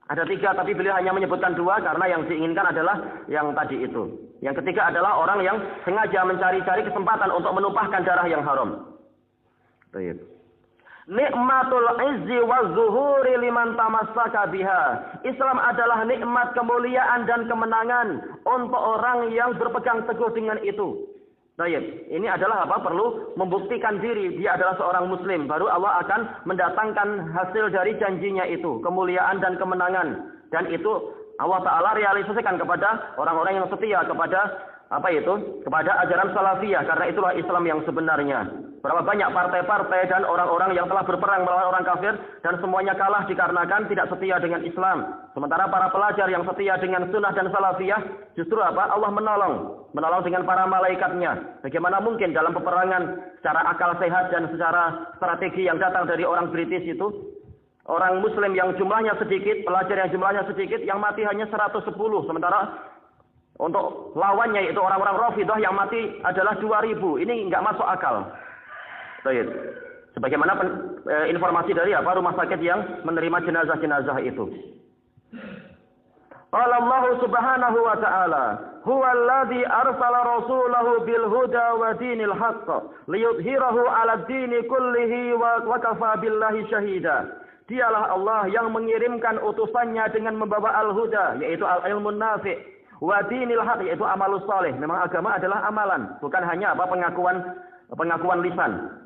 Ada 3, tapi beliau hanya menyebutkan 2 karena yang diinginkan adalah yang tadi itu. Yang ketiga adalah orang yang sengaja mencari-cari kesempatan untuk menumpahkan darah yang haram. Baik. Nikmatul izzi wa zuhuri liman tamassaka biha. Islam adalah nikmat kemuliaan dan kemenangan untuk orang yang berpegang teguh dengan itu. Baik, ini adalah apa? Perlu membuktikan diri dia adalah seorang muslim. Baru Allah akan mendatangkan hasil dari janjinya itu, kemuliaan dan kemenangan. Dan itu Allah Ta'ala realisasikan kepada orang-orang yang setia kepada kepada ajaran salafiyah, karena itulah Islam yang sebenarnya. Berapa banyak partai-partai dan orang-orang yang telah berperang melawan orang kafir dan semuanya kalah dikarenakan tidak setia dengan Islam. Sementara para pelajar yang setia dengan sunnah dan salafiyah justru Allah menolong dengan para malaikatnya. Bagaimana mungkin dalam peperangan secara akal sehat dan secara strategi yang datang dari orang British itu, orang muslim yang jumlahnya sedikit, pelajar yang jumlahnya sedikit, yang mati hanya 110, sementara untuk lawannya yaitu orang-orang Rafidah yang mati adalah 2000. Ini enggak masuk akal. Baik. Sebagaimana informasi dari rumah sakit yang menerima jenazah-jenazah itu. Qala Allah Subhanahu wa ta'ala, "Huwallazi arsala rasulahu bil huda wa dinil haqq liyudhhirahu 'ala ad-dini kullihi wa kafa billahi syahida." Dialah Allah yang mengirimkan utusannya dengan membawa al-huda, yaitu al-ilmun nafi', wa dinil haq, yaitu amalus saleh. Memang agama adalah amalan, bukan hanya pengakuan lisan.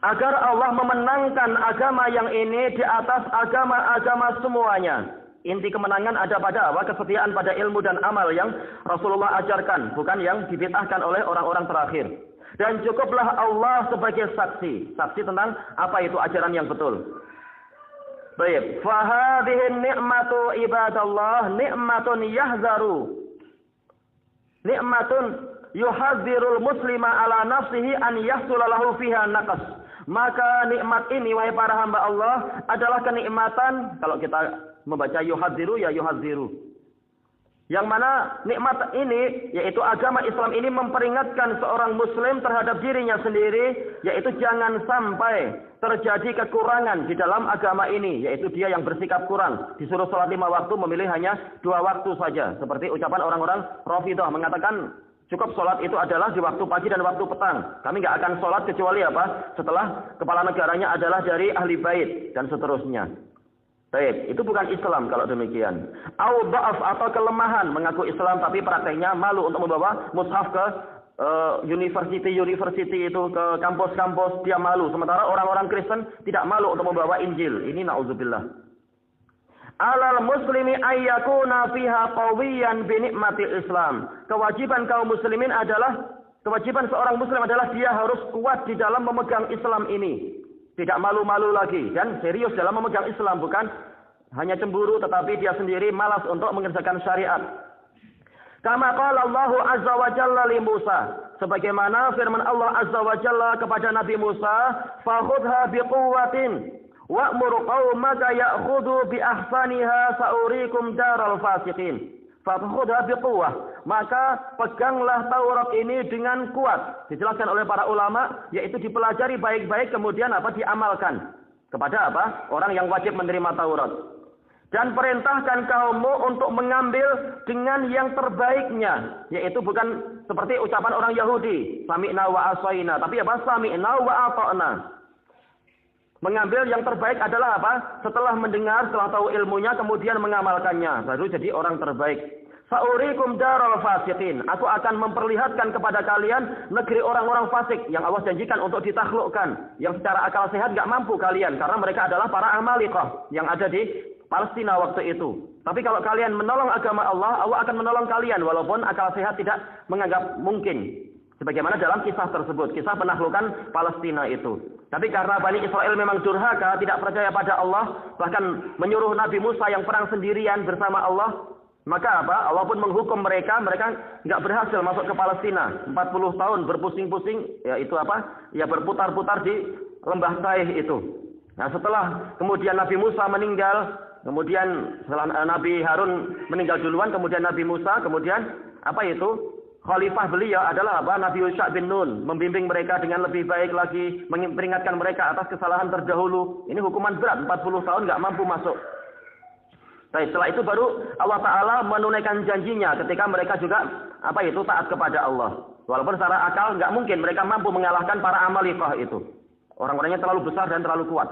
Agar Allah memenangkan agama yang ini di atas agama-agama semuanya. Inti kemenangan ada pada kesetiaan pada ilmu dan amal yang Rasulullah ajarkan, bukan yang dibid'ahkan oleh orang-orang terakhir. Dan cukuplah Allah sebagai saksi tentang apa itu ajaran yang betul. Baik, fahadhihi ni'matu ibadallah ni'matun yuhadzirul muslima ala nafsihi an yahsula lahu fiha naqas. Maka nikmat ini, wahai para hamba Allah, adalah kenikmatan, kalau kita membaca yuhadziru ya yuhadziru. Yang mana nikmat ini, yaitu agama Islam ini memperingatkan seorang muslim terhadap dirinya sendiri, yaitu jangan sampai terjadi kekurangan di dalam agama ini, yaitu dia yang bersikap kurang. Disuruh sholat 5 waktu, memilih hanya 2 waktu saja. Seperti ucapan orang-orang Rafidah mengatakan, cukup sholat itu adalah di waktu pagi dan waktu petang. Kami nggak akan sholat kecuali setelah kepala negaranya adalah dari ahli bait, dan seterusnya. Baik, itu bukan Islam kalau demikian. Au dha'af, atau kelemahan, mengaku Islam tapi prakteknya malu untuk membawa mushaf ke university itu, ke kampus-kampus, dia malu. Sementara orang-orang Kristen tidak malu untuk membawa Injil. Ini na'udzubillah. Alal muslimi ayyakuna fiha qawiyan bi nikmatil Islam. Kewajiban seorang muslim adalah dia harus kuat di dalam memegang Islam ini. Tidak malu-malu lagi dan serius dalam memegang Islam, bukan hanya cemburu tetapi dia sendiri malas untuk mengerjakan syariat. Kama qala Allah azza wa jalla li Musa, sebagaimana firman Allah azza wa jalla kepada Nabi Musa, "Fakhudha biquwwatin wa'mur qaumaka ya'khudhu bi ahsaniha sa'urikum daral fasiqin." Fakhudha biquwwah, maka peganglah Taurat ini dengan kuat. Dijelaskan oleh para ulama, yaitu dipelajari baik-baik kemudian diamalkan kepada orang yang wajib menerima Taurat. Dan perintahkan kaummu untuk mengambil dengan yang terbaiknya, yaitu bukan seperti ucapan orang Yahudi, sami'na wa asaina, tapi sami'na wa ata'na. Mengambil yang terbaik adalah setelah mendengar, setelah tahu ilmunya, kemudian mengamalkannya, baru jadi orang terbaik. Sa'urikum daral fasiqin, aku akan memperlihatkan kepada kalian negeri orang-orang fasik yang Allah janjikan untuk ditaklukkan, yang secara akal sehat gak mampu kalian, karena mereka adalah para Amalikah yang ada di Palestina waktu itu. Tapi kalau kalian menolong agama Allah, Allah akan menolong kalian walaupun akal sehat tidak menganggap mungkin. Sebagaimana dalam kisah tersebut, kisah penaklukan Palestina itu. Tapi karena Bani Israel memang durhaka, tidak percaya pada Allah, bahkan menyuruh Nabi Musa yang perang sendirian bersama Allah, maka Allah pun menghukum mereka nggak berhasil masuk ke Palestina. 40 tahun berpusing-pusing, berputar-putar di lembah Taih itu. Nah, setelah kemudian Nabi Musa meninggal, kemudian setelah Nabi Harun meninggal duluan, kemudian Nabi Musa, kemudian khalifah beliau adalah Nabi Yusha bin Nun, membimbing mereka dengan lebih baik lagi, memperingatkan mereka atas kesalahan terdahulu. Ini hukuman berat, 40 tahun nggak mampu masuk. Baik, setelah itu baru Allah Ta'ala menunaikan janjinya ketika mereka juga taat kepada Allah. Walaupun secara akal nggak mungkin mereka mampu mengalahkan para Amalikah itu. Orang-orangnya terlalu besar dan terlalu kuat.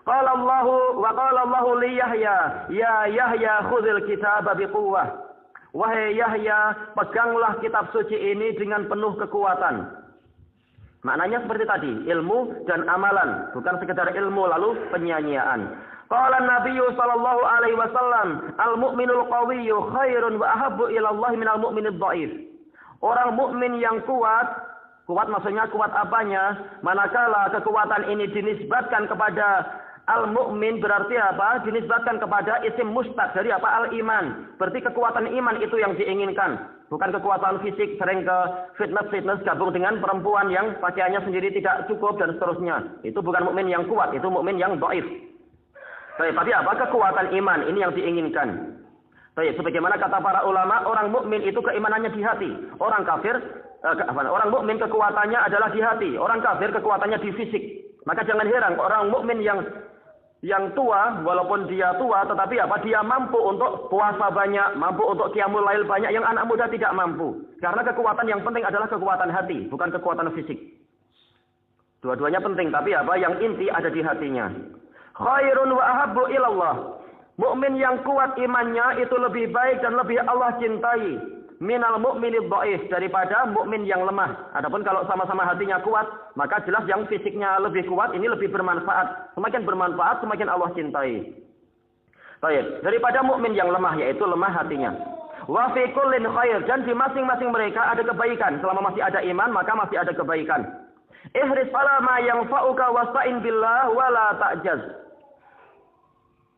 Qala Allahu li Yahya, ya Yahya khudhil kitaba biquwwah. Wahai Yahya, peganglah kitab suci ini dengan penuh kekuatan. Maknanya seperti tadi, ilmu dan amalan, bukan sekedar ilmu lalu penyanyian. Qala Nabiyyu sallallahu alaihi wasallam, al-mu'minul qawiyyu khairun wa ahabbu ila Allah minal mu'minid dhaif. Orang mukmin yang kuat maksudnya kuat apanya? Manakala kekuatan ini dinisbatkan kepada al-mu'min berarti apa? Dinisbatkan kepada isim mustaq dari apa? Al-iman. Berarti kekuatan iman itu yang diinginkan. Bukan kekuatan fisik, sering ke fitness gabung dengan perempuan yang pakaiannya sendiri tidak cukup dan seterusnya. Itu bukan mukmin yang kuat, itu mukmin yang dhaif. Tapi apa? Kekuatan iman ini yang diinginkan. Sebagaimana kata para ulama, orang mukmin itu keimanannya di hati. Orang kafir, orang mukmin kekuatannya adalah di hati. Orang kafir kekuatannya di fisik. Maka jangan heran orang mukmin yang tua, walaupun dia tua, tetapi apa? Dia mampu untuk puasa banyak, mampu untuk qiyamul lail banyak, yang anak muda tidak mampu. Karena kekuatan yang penting adalah kekuatan hati, bukan kekuatan fisik. Dua-duanya penting, tapi apa? Yang inti ada di hatinya. Khairun wa ahabbu ilallah. Mukmin yang kuat imannya itu lebih baik dan lebih Allah cintai. Minal mu'minid dhaif, daripada mukmin yang lemah. Adapun kalau sama-sama hatinya kuat, maka jelas yang fisiknya lebih kuat ini lebih bermanfaat. Semakin bermanfaat, semakin Allah cintai. Baik, daripada mukmin yang lemah, yaitu lemah hatinya. Wa fi kullin khair, dan di masing-masing mereka ada kebaikan. Selama masih ada iman, maka masih ada kebaikan. Ihris ala ma yanfa'uka wasta'in billah wala ta'jaz.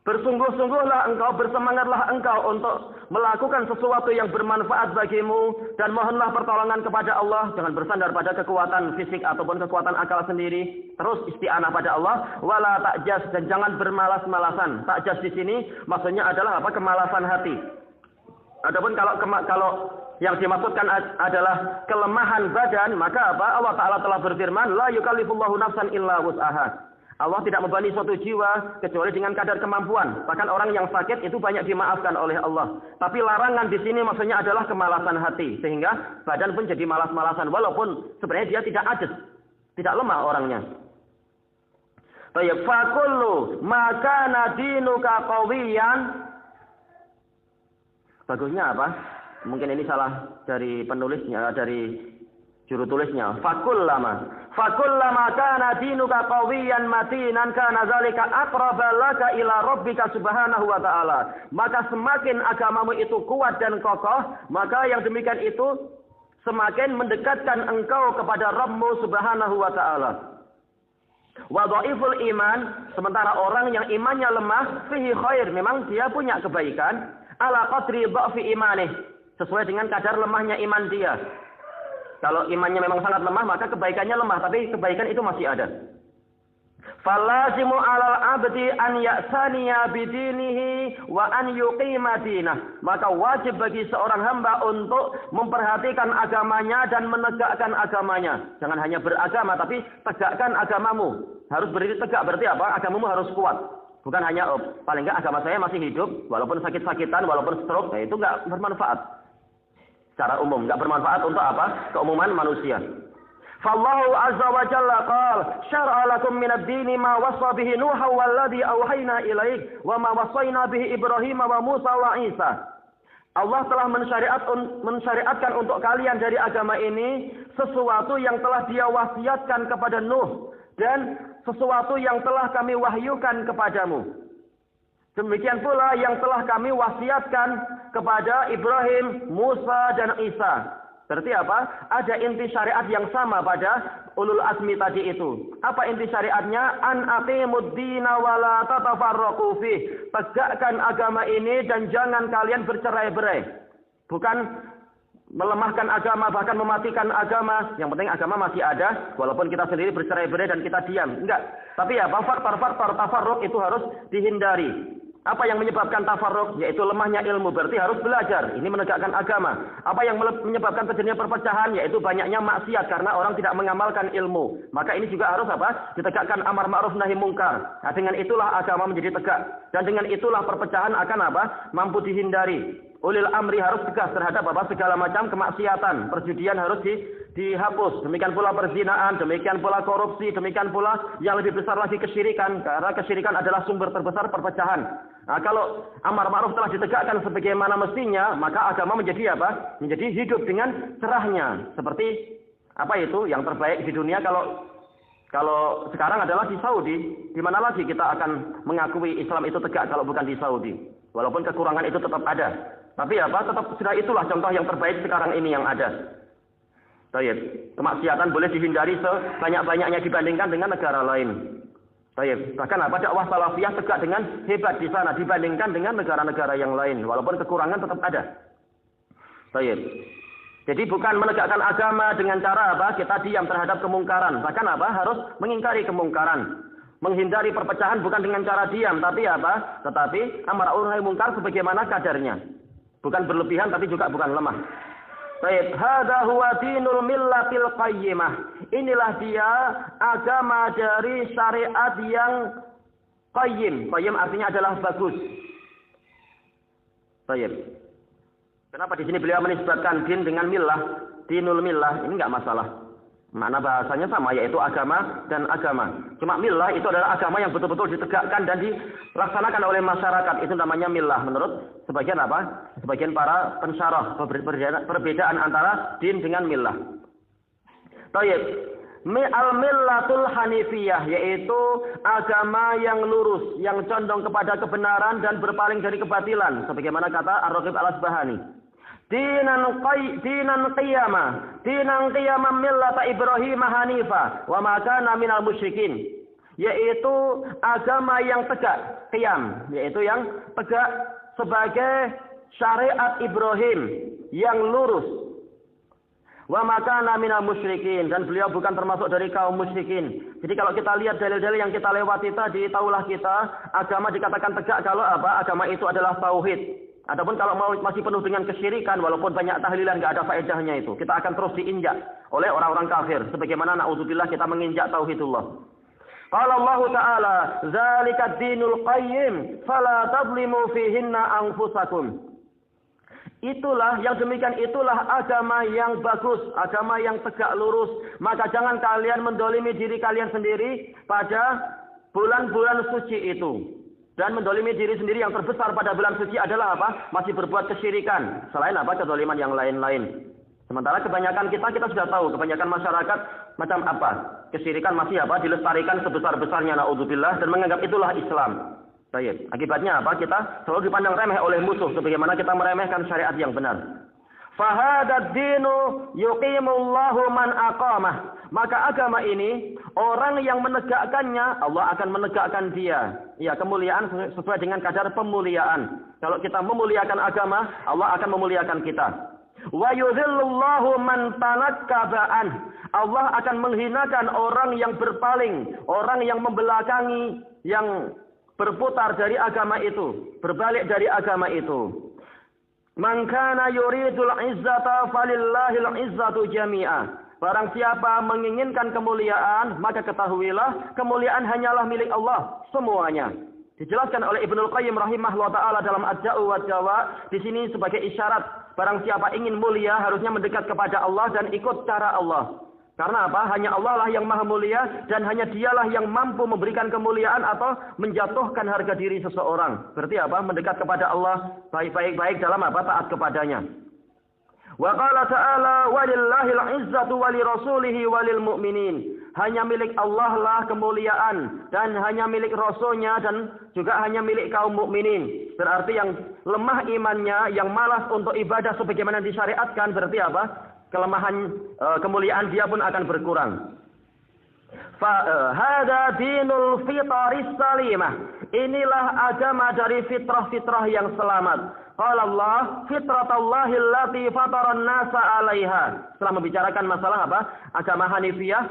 Bersungguh-sungguhlah engkau, bersemangatlah engkau untuk melakukan sesuatu yang bermanfaat bagimu dan mohonlah pertolongan kepada Allah. Jangan bersandar pada kekuatan fisik ataupun kekuatan akal sendiri. Terus isti'anah pada Allah. Wala ta'jaz, dan jangan bermalas-malasan. Ta'jaz di sini maksudnya adalah apa? Kemalasan hati. Adapun kalau yang dimaksudkan adalah kelemahan badan, maka apa? Allah Ta'ala telah berfirman, la yukallifullahu nafsan illa wus'aha. Allah tidak membebani suatu jiwa kecuali dengan kadar kemampuan. Bahkan orang yang sakit itu banyak dimaafkan oleh Allah. Tapi larangan di sini maksudnya adalah kemalasan hati, sehingga badan pun jadi malas-malasan walaupun sebenarnya dia tidak ajaz, tidak lemah orangnya. Baik, fakullu maka nadinuka qawiyan. Bagusnya apa? Mungkin ini salah dari penulisnya, dari juru tulisnya. Fakullama kana dinuka qawiyan matinan kana zalika aqraba laka ila rabbika subhanahu wa ta'ala. Maka semakin agamamu itu kuat dan kokoh, maka yang demikian itu semakin mendekatkan engkau kepada Rabbmu subhanahu wa ta'ala. Wa dhaiful iman, sementara orang yang imannya lemah, fihi khair, memang dia punya kebaikan, ala qadri dha'fi imanih, sesuai dengan kadar lemahnya iman dia. Kalau imannya memang sangat lemah, maka kebaikannya lemah, tapi kebaikan itu masih ada. Falazimu 'alal 'abdi an ya'saniya bidinihi wa an yuqima dinah. Maka wajib bagi seorang hamba untuk memperhatikan agamanya dan menegakkan agamanya. Jangan hanya beragama, tapi tegakkan agamamu. Harus berdiri tegak, berarti apa? Agamamu harus kuat. Bukan hanya, paling enggak agama saya masih hidup, walaupun sakit-sakitan, walaupun stroke, itu enggak bermanfaat. Secara umum, enggak bermanfaat untuk apa? Keumuman manusia. Fallahu azza wa jalla qala syar'a lakum min ad-dini ma wassa bihi Nuha walladhi awhayna ilaik wa ma wassayna bihi Ibrahim wa Musa wa Isa. Allah telah mensyariatkan untuk kalian dari agama ini sesuatu yang telah Dia wasiatkan kepada Nuh dan sesuatu yang telah kami wahyukan kepadamu. Demikian pula yang telah kami wasiatkan kepada Ibrahim, Musa, dan Isa. Berarti apa? Ada inti syariat yang sama pada ulul azmi tadi itu. Apa inti syariatnya? An aqimud dina wa la tatafarraqu fih. Tegakkan agama ini dan jangan kalian bercerai-berai. Bukan melemahkan agama, bahkan mematikan agama. Yang penting agama masih ada, walaupun kita sendiri bercerai-berai dan kita diam. Enggak. Tapi apa? Faktor-faktor tafarruq itu harus dihindari. Apa yang menyebabkan tafarruq? Yaitu lemahnya ilmu. Berarti harus belajar. Ini menegakkan agama. Apa yang menyebabkan terjadinya perpecahan? Yaitu banyaknya maksiat karena orang tidak mengamalkan ilmu. Maka ini juga harus apa? Ditegakkan amar ma'ruf nahi mungkar. Nah, dengan itulah agama menjadi tegak. Dan dengan itulah perpecahan akan apa? Mampu dihindari. ulil amri harus tegas terhadap segala macam kemaksiatan. Perjudian harus dihapus. Demikian pula perzinaan, demikian pula korupsi, demikian pula yang lebih besar lagi kesyirikan. Karena kesyirikan adalah sumber terbesar perpecahan. Nah, kalau amar ma'ruf telah ditegakkan sebagaimana mestinya, maka agama menjadi apa? Menjadi hidup dengan cerahnya. Seperti apa itu? Yang terbaik di dunia kalau sekarang adalah di Saudi. Di mana lagi kita akan mengakui Islam itu tegak kalau bukan di Saudi? Walaupun kekurangan itu tetap ada. Tapi tetap sudah itulah contoh yang terbaik sekarang ini yang ada. Baik. Kemaksiatan boleh dihindari sebanyak-banyaknya dibandingkan dengan negara lain. Baik. Bahkan dakwah salafiyah tegak dengan hebat di sana dibandingkan dengan negara-negara yang lain. Walaupun kekurangan tetap ada. Baik. Jadi bukan menegakkan agama dengan cara kita diam terhadap kemungkaran. Bahkan harus mengingkari kemungkaran. Menghindari perpecahan bukan dengan cara diam, tapi Tetapi amar ma'ruf nahi munkar sebagaimana kadarnya. Bukan berlebihan tapi juga bukan lemah. Baik, hadza huwa dinul millatil qayyimah. Inilah dia agama dari syariat yang qayyim. Qayyim artinya adalah bagus. Baik. Kenapa di sini beliau menisbatkan din dengan millah? Dinul millah ini enggak masalah. Makna bahasanya sama, yaitu agama dan agama. Cuma millah itu adalah agama yang betul-betul ditegakkan dan dilaksanakan oleh masyarakat. Itu namanya millah menurut sebagian sebagian para pensyarah perbedaan antara din dengan millah. Baik. Al-millatul hanifiyah yaitu agama yang lurus, yang condong kepada kebenaran dan berpaling dari kebatilan. Sebagaimana kata Ar-Raghib Al-Asbahani. Dinan qiyamah millata Ibrahim hanifa wa ma kana minal musyrikin, yaitu agama yang tegak, qiyam, yaitu yang tegak sebagai syariat Ibrahim yang lurus. Wa ma kana minal musyrikin, dan beliau bukan termasuk dari kaum musyrikin. Jadi kalau kita lihat dalil-dalil yang kita lewati tadi, taulah kita agama dikatakan tegak kalau agama itu adalah tauhid. Adapun kalau masih penuh dengan kesyirikan, walaupun banyak tahlilan nggak ada faedahnya itu, kita akan terus diinjak oleh orang-orang kafir. Sebagaimana na'udzubillah kita menginjak tauhidullah. Qala Allah Ta'ala, "Dzalika ad-dinul qayyim, fala tadlimu fihinna anfusakum." Itulah yang demikian itulah agama yang bagus, agama yang tegak lurus. Maka jangan kalian mendolimi diri kalian sendiri pada bulan-bulan suci itu. Dan mendolimi diri sendiri yang terbesar pada bulan suci adalah masih berbuat kesyirikan. Selain kezaliman yang lain-lain. Sementara kebanyakan kita sudah tahu, kebanyakan masyarakat macam apa? Kesyirikan masih dilestarikan sebesar-besarnya, na'udzubillah, dan menganggap itulah Islam. Baik. Akibatnya kita selalu dipandang remeh oleh musuh, sebagaimana kita meremehkan syariat yang benar. Fahadad dinu yuqimullahu man aqamah. Maka agama ini, orang yang menegakkannya, Allah akan menegakkan dia. Ya, kemuliaan sesuai dengan kadar pemuliaan. Kalau kita memuliakan agama, Allah akan memuliakan kita. Wa yudhillullahu man tanakkaba'an. Allah akan menghinakan orang yang berpaling, orang yang membelakangi, yang berputar dari agama itu, berbalik dari agama itu. Man kana yuridul izzata falillahil izzatu jami'a. Barang siapa menginginkan kemuliaan, maka ketahuilah kemuliaan hanyalah milik Allah semuanya. Dijelaskan oleh Ibnul Qayyim rahimahullah taala dalam Ad-Da'u wa Dawa, di sini sebagai isyarat barang siapa ingin mulia harusnya mendekat kepada Allah dan ikut cara Allah. Karena Hanya Allah lah yang maha mulia dan hanya dialah yang mampu memberikan kemuliaan atau menjatuhkan harga diri seseorang. Berarti mendekat kepada Allah baik-baik dalam taat kepadanya. Wa qala ta'ala walillahil izzatu walirasulihi walil mu'minin. Hanya milik Allah lah kemuliaan dan hanya milik Rasulnya dan juga hanya milik kaum mukminin. Berarti yang lemah imannya, yang malas untuk ibadah sebagaimana disyariatkan, berarti kelemahan kemuliaan dia pun akan berkurang. Hada dinul fitaris salimah. Inilah agama dari fitrah-fitrah yang selamat. Qala Allah, fitratallahi allati fataran nasa 'alaiha. Setelah membicarakan masalah agama Hanifiyah,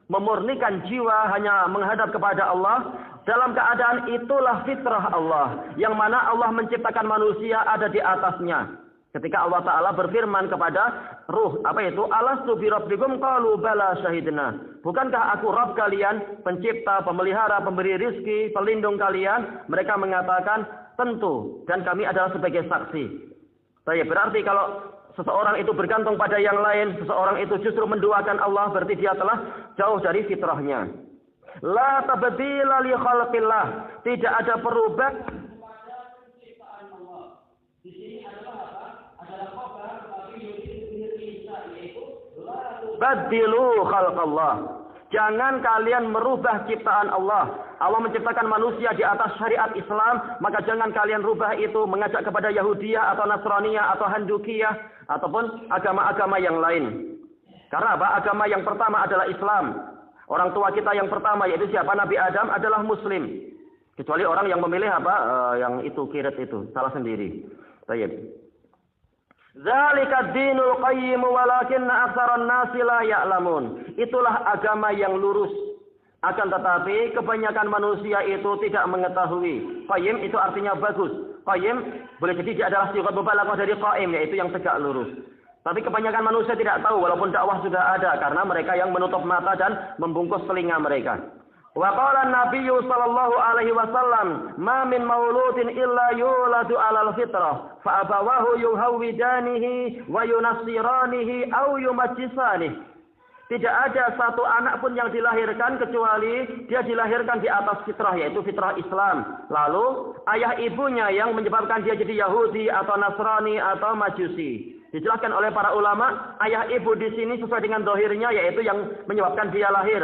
memurnikan jiwa hanya menghadap kepada Allah, dalam keadaan itulah fitrah Allah, yang mana Allah menciptakan manusia ada di atasnya. Ketika Allah Ta'ala berfirman kepada ruh, alastu bi rabbikum qalu bala syahidna. Bukankah aku Rabb kalian, pencipta, pemelihara, pemberi rizki, pelindung kalian? Mereka mengatakan, tentu, dan kami adalah sebagai saksi. Berarti kalau seseorang itu bergantung pada yang lain, seseorang itu justru menduakan Allah, berarti dia telah jauh dari fitrahnya. La tabdila li khalqillah, tidak ada perubahan pada penciptaan Allah. Di sini adalah apa? Adalah khabar, tapi yaitu la tubaddilu khalqallah. Jangan kalian merubah ciptaan Allah. Allah menciptakan manusia di atas syariat Islam, maka jangan kalian rubah itu mengajak kepada Yahudiyah atau Nasraniyah atau Handukiyah ataupun agama-agama yang lain. Karena apa? Agama yang pertama adalah Islam. Orang tua kita yang pertama yaitu siapa? Nabi Adam adalah Muslim. Kecuali orang yang memilih apa? Yang itu kirat itu salah sendiri. Baik. Zalika dinul qayyim walakinna aktsaran nasi la ya'lamun. Itulah agama yang lurus. Akan tetapi kebanyakan manusia itu tidak mengetahui. Qayyim itu artinya bagus. Qayyim boleh jadi dia adalah sighat mubalaghah dari qaim, yaitu yang tegak lurus. Tapi kebanyakan manusia tidak tahu walaupun dakwah sudah ada karena mereka yang menutup mata dan membungkus telinga mereka. Wa qala an-nabiy sallallahu alaihi wasallam, "Ma min mauludin illa yuladu 'alal fitrah, fa abawahu yuhawwidanihi wa yunassiranihi aw yumajjisanihi." Tidak ada satu anak pun yang dilahirkan kecuali dia dilahirkan di atas fitrah, yaitu fitrah Islam. Lalu ayah ibunya yang menyebabkan dia jadi Yahudi atau Nasrani atau Majusi. Dijelaskan oleh para ulama, ayah ibu di sini sesuai dengan dohirnya, yaitu yang menyebabkan dia lahir.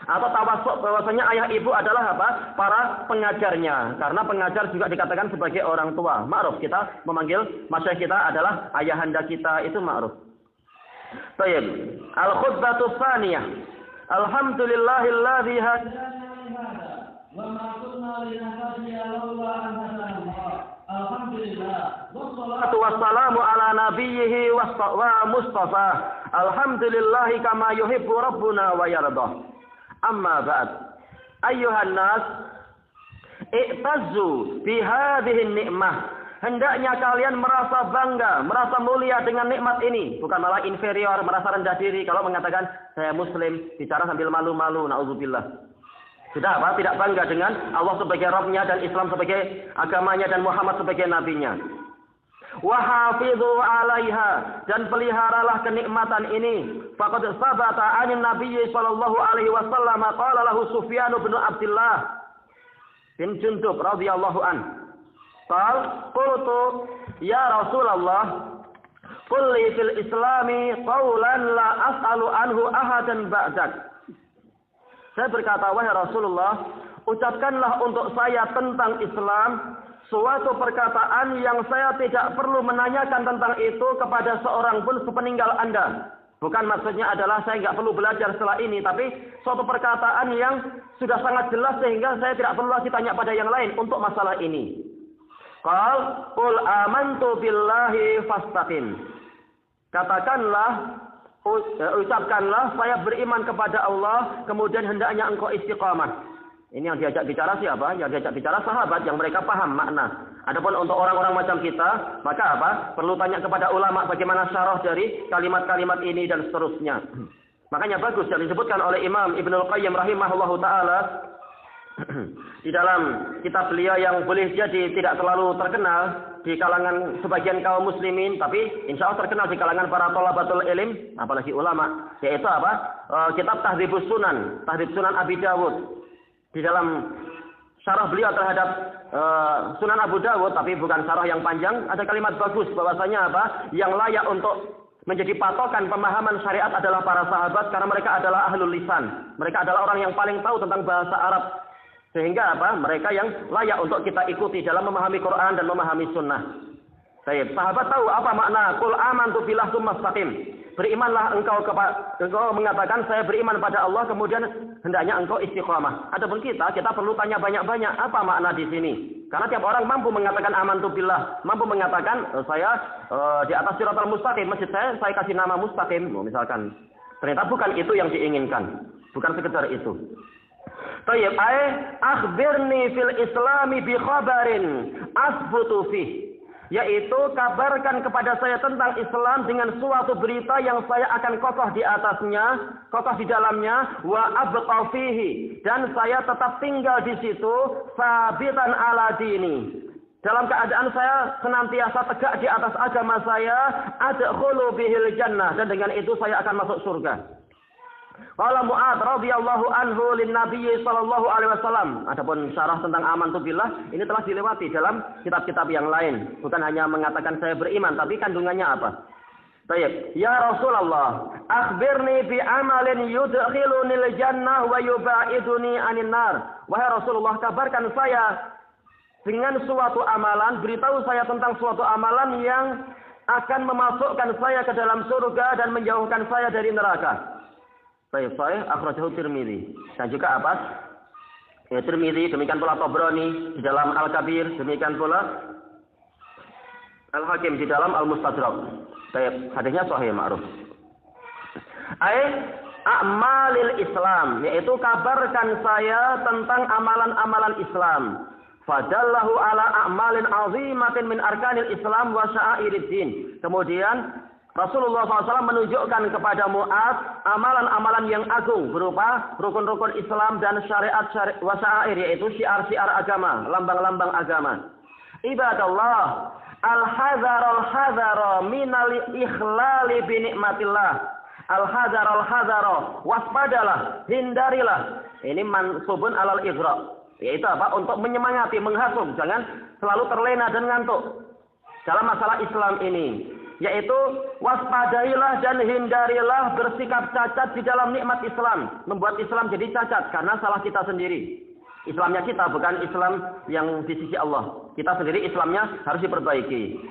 Atau tawasuk bahwasanya ayah ibu adalah apa? Para pengajarnya. Karena pengajar juga dikatakan sebagai orang tua. Ma'ruf, kita memanggil masyayikh kita adalah ayahanda kita, itu ma'ruf. Baik. Al-khutbatu tsaniyah. Alhamdulillahilladzi hadana wa ma kunna linahtadiya laula an hadana Allah. Alhamdulillah. Wassalatu wassalamu ala nabiyhi wa mustafa. Alhamdulillah kama yuhibbu rabbuna wa yardah. Amma ba'd. Ayyuhan nas, i'tazzu bi hadhihi ni'mah. Hendaknya kalian merasa bangga, merasa mulia dengan nikmat ini, bukan malah inferior, merasa rendah diri kalau mengatakan saya muslim, bicara sambil malu-malu, naudzubillah. Sudah apa? Tidak bangga dengan Allah sebagai Rabb-nya dan Islam sebagai agamanya dan Muhammad sebagai nabinya. Wa hafidhu 'alaiha, dan peliharalah kenikmatan ini. Faqad sabata 'anin Nabiy sallallahu alaihi wasallam qala lahu Sufyan bin Abdullah bin Jundub radhiyallahu an. Qultu ya Rasulullah, qul li fil islami qawlan la as'alu anhu ahadan ba'dak. Saya berkata, wahai Rasulullah, ucapkanlah untuk saya tentang Islam suatu perkataan yang saya tidak perlu menanyakan tentang itu kepada seorang pun sepeninggal Anda. Bukan maksudnya adalah saya nggak perlu belajar setelah ini, tapi suatu perkataan yang sudah sangat jelas sehingga saya tidak perlu lagi tanya pada yang lain untuk masalah ini. Qul amantu billahi fastaqim. Katakanlah, ucapkanlah saya beriman kepada Allah, kemudian hendaknya engkau istiqamah. Ini yang diajak bicara siapa? Yang diajak bicara sahabat yang mereka paham makna. Adapun untuk orang-orang macam kita, maka apa? Perlu tanya kepada ulama bagaimana syarah dari kalimat-kalimat ini dan seterusnya. Makanya bagus yang disebutkan oleh Imam Ibnul Qayyim rahimahullahu taala di dalam kitab beliau yang boleh jadi tidak terlalu terkenal di kalangan sebagian kaum muslimin, tapi insya Allah terkenal di kalangan para thalabatul ilm, apalagi ulama, yaitu apa? Kitab Tahdhibus Sunan, Tahdhib Sunan Abi Dawud. Di dalam syarah beliau terhadap Sunan Abu Dawud, tapi bukan syarah yang panjang, ada kalimat bagus bahwasanya apa? Yang layak untuk menjadi patokan pemahaman syariat adalah para sahabat, karena mereka adalah ahlul lisan. Mereka adalah orang yang paling tahu tentang bahasa Arab. Sehingga apa? Mereka yang layak untuk kita ikuti dalam memahami Quran dan memahami sunnah. Baik, sahabat tahu apa makna qul amantu billahi tsumma istaqim. Berimanlah engkau mengatakan saya beriman pada Allah, kemudian hendaknya engkau istiqamah. Adapun kita perlu tanya banyak-banyak apa makna di sini. Karena tiap orang mampu mengatakan amantu billah, mampu mengatakan saya di atas siratal mustaqim, masjid saya kasih nama mustaqim, misalkan. Ternyata bukan itu yang diinginkan, bukan sekedar itu. Tayyib, akhbirni fil islami bi khabarin asbutu fih. yaitu kabarkan kepada saya tentang Islam dengan suatu berita yang saya akan kokoh di atasnya, kokoh di dalamnya, wa abqa fihi, dan saya tetap tinggal di situ sabitan ala dini. Dalam keadaan saya senantiasa tegak di atas agama saya, adkhulu bihil jannah, dan dengan itu saya akan masuk surga. Qala Mu'adz radhiyallahu anhu lin Nabi sallallahu alaihi wasallam. Adapun syarah tentang amantu billah ini telah dilewati dalam kitab-kitab yang lain. Bukan hanya mengatakan saya beriman, tapi kandungannya apa? Baik, ya Rasulullah, akhbirni bi amalin yudkhiluni al-jannah wa yubaiduni 'anil nar. Wahai Rasulullah, kabarkan saya dengan suatu amalan, beritahu saya tentang suatu amalan yang akan memasukkan saya ke dalam surga dan menjauhkan saya dari neraka. Baik, sahih akhrajahu Tirmidzi. Dan juga apa? Ya, Tirmidzi, demikian pula Tabrani di dalam Al-Kabir, demikian pula Al-Hakim di dalam Al-Mustadrak. Baik, hadisnya sahih ma'ruf. A'malil Islam, yaitu kabarkan saya tentang amalan-amalan Islam. Fadallahu ala a'malin azimatin min arkanil Islam wa sya'iriddin. Kemudian Rasulullah SAW menunjukkan kepada Mu'adz amalan-amalan yang agung berupa rukun-rukun Islam dan syariat wasair, yaitu syiar-syiar agama, lambang-lambang agama. Ibadallah, al-hadhara minal ikhlali bi nikmatillah. Al-hadhara, waspadalah, hindarilah. Ini mansubun alal ighra, yaitu apa? Untuk menyemangati, menghasung, jangan selalu terlena dan ngantuk dalam masalah Islam ini. Yaitu waspadailah dan hindarilah bersikap cacat di dalam nikmat Islam, membuat Islam jadi cacat karena salah kita sendiri. Islamnya kita bukan Islam yang di sisi Allah. Kita sendiri Islamnya harus diperbaiki.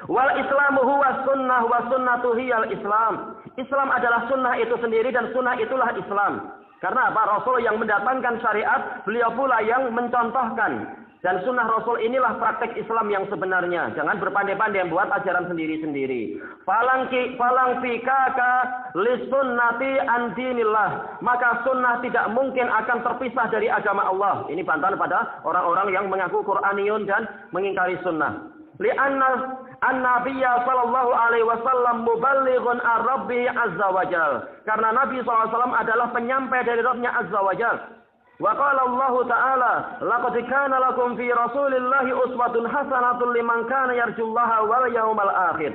Wal Islamu huwa sunnah wa sunnatu hiyal Islam. Islam adalah sunnah itu sendiri dan sunnah itulah Islam. Karena apa? Rasul yang mendatangkan syariat, beliau pula yang mencontohkan. Dan sunnah Rasul inilah praktek Islam yang sebenarnya. Jangan berpandai-pandai membuat ajaran sendiri-sendiri. Falang fikaka lisunnati an dinillah. Maka sunnah tidak mungkin akan terpisah dari agama Allah. Ini bantahan pada orang-orang yang mengaku Qur'aniyun dan mengingkari sunnah. Li'anna an-nabiyya sallallahu alaihi wasallam muballighun ar-rabbi azza wajal. Karena Nabi SAW adalah penyampai dari Rabbnya azza wajal. Wa qala Allah Ta'ala, laqad kana lakum fi Rasulillahi uswatun hasanatun liman kana yarjullaha wal yaumal akhir.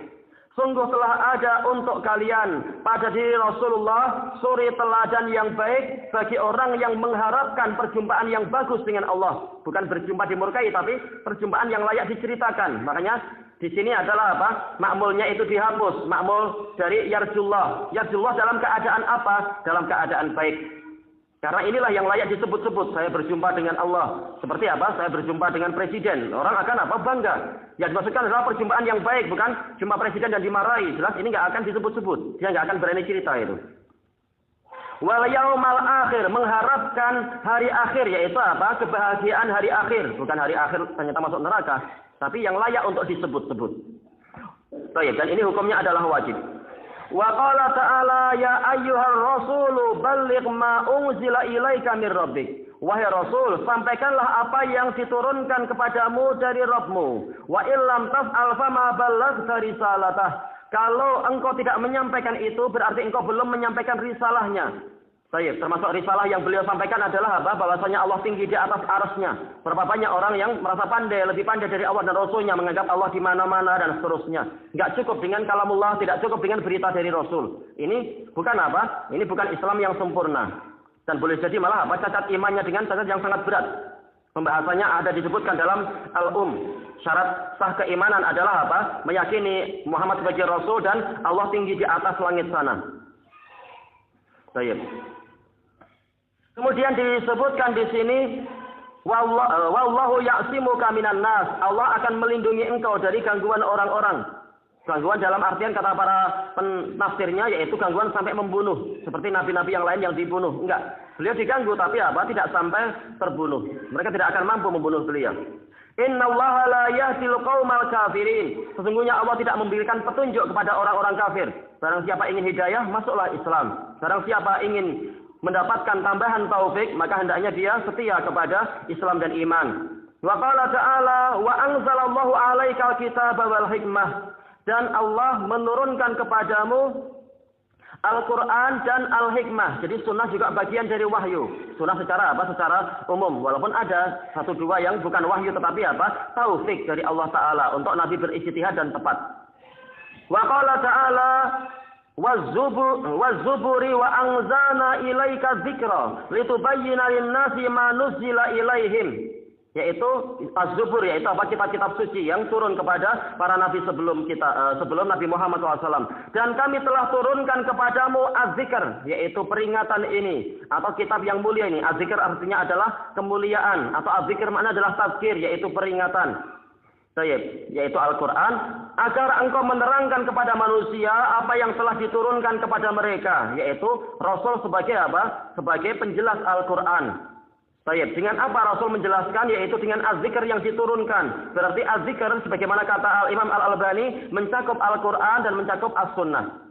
Sungguh telah ada untuk kalian pada diri Rasulullah suri teladan yang baik bagi orang yang mengharapkan perjumpaan yang bagus dengan Allah. Bukan berjumpa dimurkai, tapi perjumpaan yang layak diceritakan. Makanya di sini adalah apa? Makmulnya itu dihapus. Makmul dari yarjullah. Yarjullah dalam keadaan apa? Dalam keadaan baik. Karena inilah yang layak disebut-sebut. Saya berjumpa dengan Allah. Seperti apa? Saya berjumpa dengan presiden. Orang akan apa? Bangga. Yang dimaksudkan adalah perjumpaan yang baik. Bukan cuma presiden dan dimarahi. Jelas ini nggak akan disebut-sebut. Dia nggak akan berani cerita itu. Wal yaumal akhir. Mengharapkan hari akhir. Yaitu apa? Kebahagiaan hari akhir. Bukan hari akhir ternyata masuk neraka. Tapi yang layak untuk disebut-sebut. Baik. Dan ini hukumnya adalah wajib. Wa qala ta'ala ya ayyuhar rasulu balligh ma unzila ilaika mir rabbik. Wahai Rasul, sampaikanlah apa yang diturunkan kepadamu dari Rabbmu. Wa illam taf'al fama ballaghta risalatah. Kalau engkau tidak menyampaikan itu berarti engkau belum menyampaikan risalahnya. Baik, termasuk risalah yang beliau sampaikan adalah apa? Bahwasanya Allah tinggi di atas arasnya. Berapa banyak orang yang merasa pandai, lebih pandai dari Allah dan Rasulnya, menganggap Allah di mana-mana dan seterusnya. Enggak cukup dengan kalamullah, tidak cukup dengan berita dari Rasul. Ini bukan apa? Ini bukan Islam yang sempurna. Dan boleh jadi malah apa? Cacat imannya dengan cacat yang sangat berat. Pembahasannya ada disebutkan dalam Syarat sah keimanan adalah apa? Meyakini Muhammad sebagai Rasul dan Allah tinggi di atas langit sana. Baik. Kemudian disebutkan di sini wallahu ya'simuka minan nas. Allah akan melindungi engkau dari gangguan orang-orang. Gangguan dalam artian kata para penafsirnya yaitu gangguan sampai membunuh, seperti nabi-nabi yang lain yang dibunuh. Enggak. Beliau diganggu tapi apa? Tidak sampai terbunuh. Mereka tidak akan mampu membunuh beliau. Innallaha la yahdil qaumal kafirin. Sesungguhnya Allah tidak memberikan petunjuk kepada orang-orang kafir. Barang siapa ingin hidayah, masuklah Islam. Barang siapa ingin mendapatkan tambahan taufik, maka hendaknya dia setia kepada Islam dan iman. Wa qala ta'ala wa anzalallahu 'alaikal kitaba wal hikmah. Dan Allah menurunkan kepadamu Al-Quran dan Al-Hikmah. Jadi sunnah juga bagian dari wahyu. Sunnah secara apa? Secara umum. Walaupun ada satu dua yang bukan wahyu tetapi apa? Taufik dari Allah Ta'ala untuk Nabi berijtihad dan tepat. Wa qala ta'ala waz-zuburi wa anzalna ilaika dzikra litubayyana lin-nasi ma nuzila ilaihim. Yaitu Az-Zubur, yaitu apa? Kitab-kitab suci yang turun kepada para nabi sebelum Nabi Muhammad SAW. Dan kami telah turunkan kepadamu Az-Zikr, yaitu peringatan ini atau kitab yang mulia ini. Az-Zikr artinya adalah kemuliaan atau Az-Zikr makna adalah tazkir, yaitu peringatan. Yaitu Al-Quran, agar engkau menerangkan kepada manusia apa yang telah diturunkan kepada mereka, yaitu Rasul sebagai apa? Sebagai penjelas Al-Quran. Dengan apa Rasul menjelaskan? Yaitu dengan Az-Zikr yang diturunkan. Berarti Az-Zikr sebagaimana kata Al-Imam Al-Albani mencakup Al-Quran dan mencakup As-Sunnah.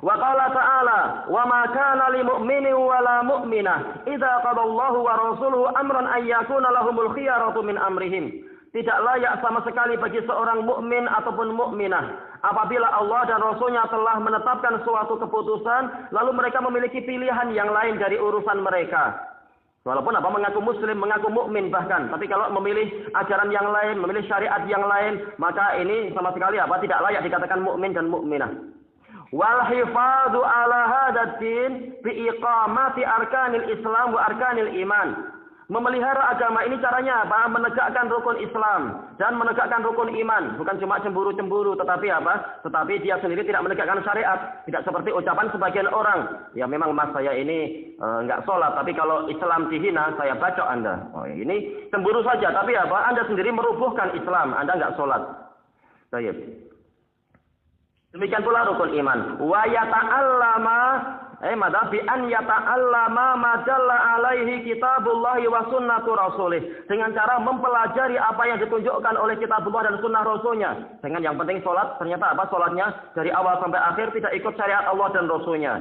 Wa qala ta'ala wa ma kana lil mu'minin wa la mu'minah idza qadallahu wa rasuluhu amran ay yakuna lahumul khiyaratu min amrihim. Tidak layak sama sekali bagi seorang mukmin ataupun mukminah apabila Allah dan Rasulnya telah menetapkan suatu keputusan lalu mereka memiliki pilihan yang lain dari urusan mereka. Walaupun apa mengaku muslim, mengaku mukmin bahkan, tapi kalau memilih ajaran yang lain, memilih syariat yang lain, maka ini sama sekali apa tidak layak dikatakan mukmin dan mukminah. Wal hifadzu ala hadatin bi iqamati arkanil Islam wa arkanil iman. Memelihara agama ini caranya apa? Menegakkan rukun Islam dan menegakkan rukun iman. Bukan cuma cemburu-cemburu, tetapi apa? Tetapi dia sendiri tidak menegakkan syariat. Tidak seperti ucapan sebagian orang. Ya memang mas saya ini enggak sholat, tapi kalau Islam dihina, saya bacok Anda. Oh ini cemburu saja, tapi apa? Anda sendiri merubuhkan Islam. Anda enggak sholat. Baik. Demikian pula rukun iman. Wa yata'allama mada bi an yata'allama ma jalla alaihi kitabullahi wa sunnatu rasulih. Dengan cara mempelajari apa yang ditunjukkan oleh kitabullah dan sunnah rasulnya. Dengan yang penting sholat, ternyata apa? Sholatnya dari awal sampai akhir tidak ikut syariat Allah dan rasulnya.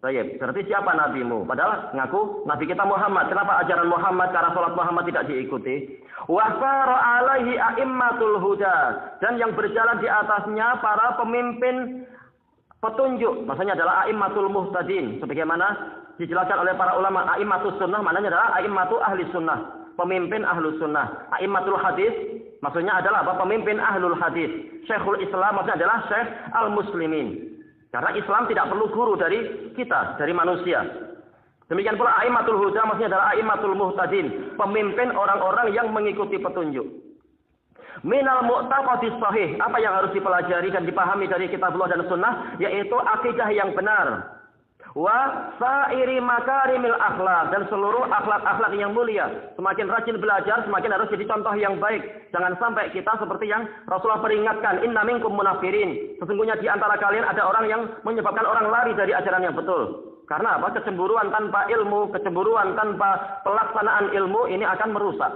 Baik, berarti siapa nabimu? Padahal ngaku nabi kita Muhammad. Kenapa ajaran Muhammad, cara sholat Muhammad tidak diikuti? Wa sara alaihi a'immatul huda. Dan yang berjalan di atasnya para pemimpin petunjuk, maksudnya adalah a'immatul muhtadin, sebagaimana dijelaskan oleh para ulama. A'immatus sunnah maknanya adalah a'immatu ahli sunnah, pemimpin ahlus sunnah. A'immatul hadis maksudnya adalah apa? Pemimpin ahlul hadis. Syekhul Islam maksudnya adalah syekh al-muslimin. Karena Islam tidak perlu guru dari kita, dari manusia. Demikian pula a'immatul huda maksudnya adalah a'immatul muhtadin, pemimpin orang-orang yang mengikuti petunjuk. Minal mu'taqadis sahih, apa yang harus dipelajari dan dipahami dari kitabullah dan sunnah, yaitu akidah yang benar. Wa sa'iri makarimil akhlak, dan seluruh akhlak-akhlak yang mulia. Semakin rajin belajar, semakin harus jadi contoh yang baik. Jangan sampai kita seperti yang Rasulullah peringatkan, inna minkum munafirin. Sesungguhnya di antara kalian ada orang yang menyebabkan orang lari dari ajaran yang betul. Karena apa? Kecemburuan tanpa ilmu, kecemburuan tanpa pelaksanaan ilmu ini akan merusak.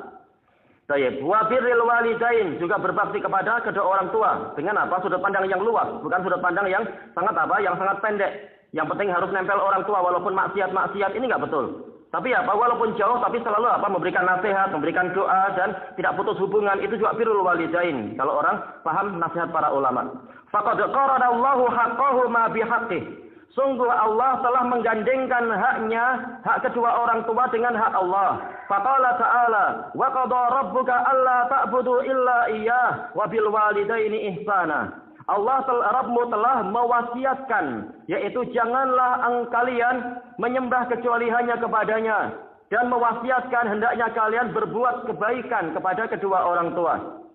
Baik, wa birril walidain, juga berbakti kepada kedua orang tua dengan apa? Sudut pandang yang luas, bukan sudut pandang yang sangat apa? Yang sangat pendek. Yang penting harus nempel orang tua walaupun maksiat ini enggak betul. Tapi apa? Walaupun jauh tapi selalu apa? Memberikan nasihat, memberikan doa dan tidak putus hubungan, itu juga birrul walidain. Kalau orang paham nasihat para ulama. Faqad qaradallahu haqqahu ma bihaqqih. Sungguh Allah telah menggandengkan haknya, hak kedua orang tua dengan hak Allah. Faqala ta'ala, wa qada rabbuka alla ta'budu illa iyyah wa bil walidaini ihsana. Rabbmu telah mewasiatkan, yaitu janganlah kalian menyembah kecuali hanya kepadanya, dan mewasiatkan hendaknya kalian berbuat kebaikan kepada kedua orang tua.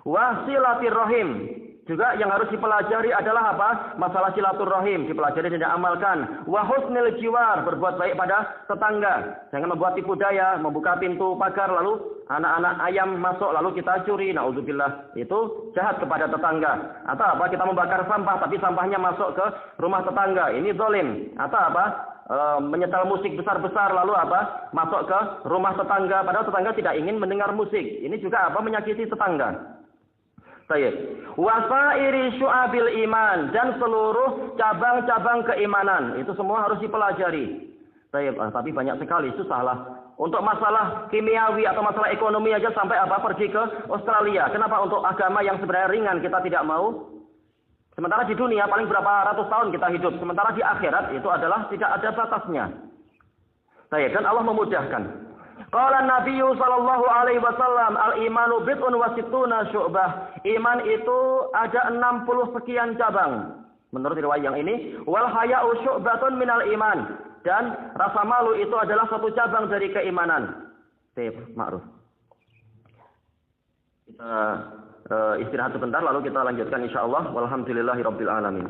Wasilatirrahim. Juga yang harus dipelajari adalah apa? Masalah silaturahim, dipelajari dan diamalkan. Wa husnil jiwar, berbuat baik pada tetangga. Jangan membuat tipu daya, membuka pintu pagar lalu anak-anak ayam masuk lalu kita curi. Nauzubillah. Itu jahat kepada tetangga. Atau apa? Kita membakar sampah tapi sampahnya masuk ke rumah tetangga. Ini zalim. Atau apa? Menyetel musik besar-besar lalu apa? Masuk ke rumah tetangga padahal tetangga tidak ingin mendengar musik. Ini juga apa? Menyakiti tetangga. Baik. Wasairi syu'abil iman, dan seluruh cabang-cabang keimanan itu semua harus dipelajari. Baik, tapi banyak sekali susahlah Untuk masalah kimiawi atau masalah ekonomi aja sampai pergi ke Australia. Kenapa untuk agama yang sebenarnya ringan kita tidak mau? Sementara di dunia paling berapa ratus tahun kita hidup. Sementara di akhirat itu adalah tidak ada batasnya. Baik, dan Allah memudahkan. Qala Nabi sallallahu alaihi wasallam, al-imanu bid'un wa sittuna syu'bah. Iman itu ada 60 sekian cabang. Menurut riwayat yang ini, wal haya'u syu'batun minal iman. Dan rasa malu itu adalah satu cabang dari keimanan. Ma'ruf. Kita istirahat sebentar lalu kita lanjutkan insyaallah. Walhamdulillahirabbil alamin.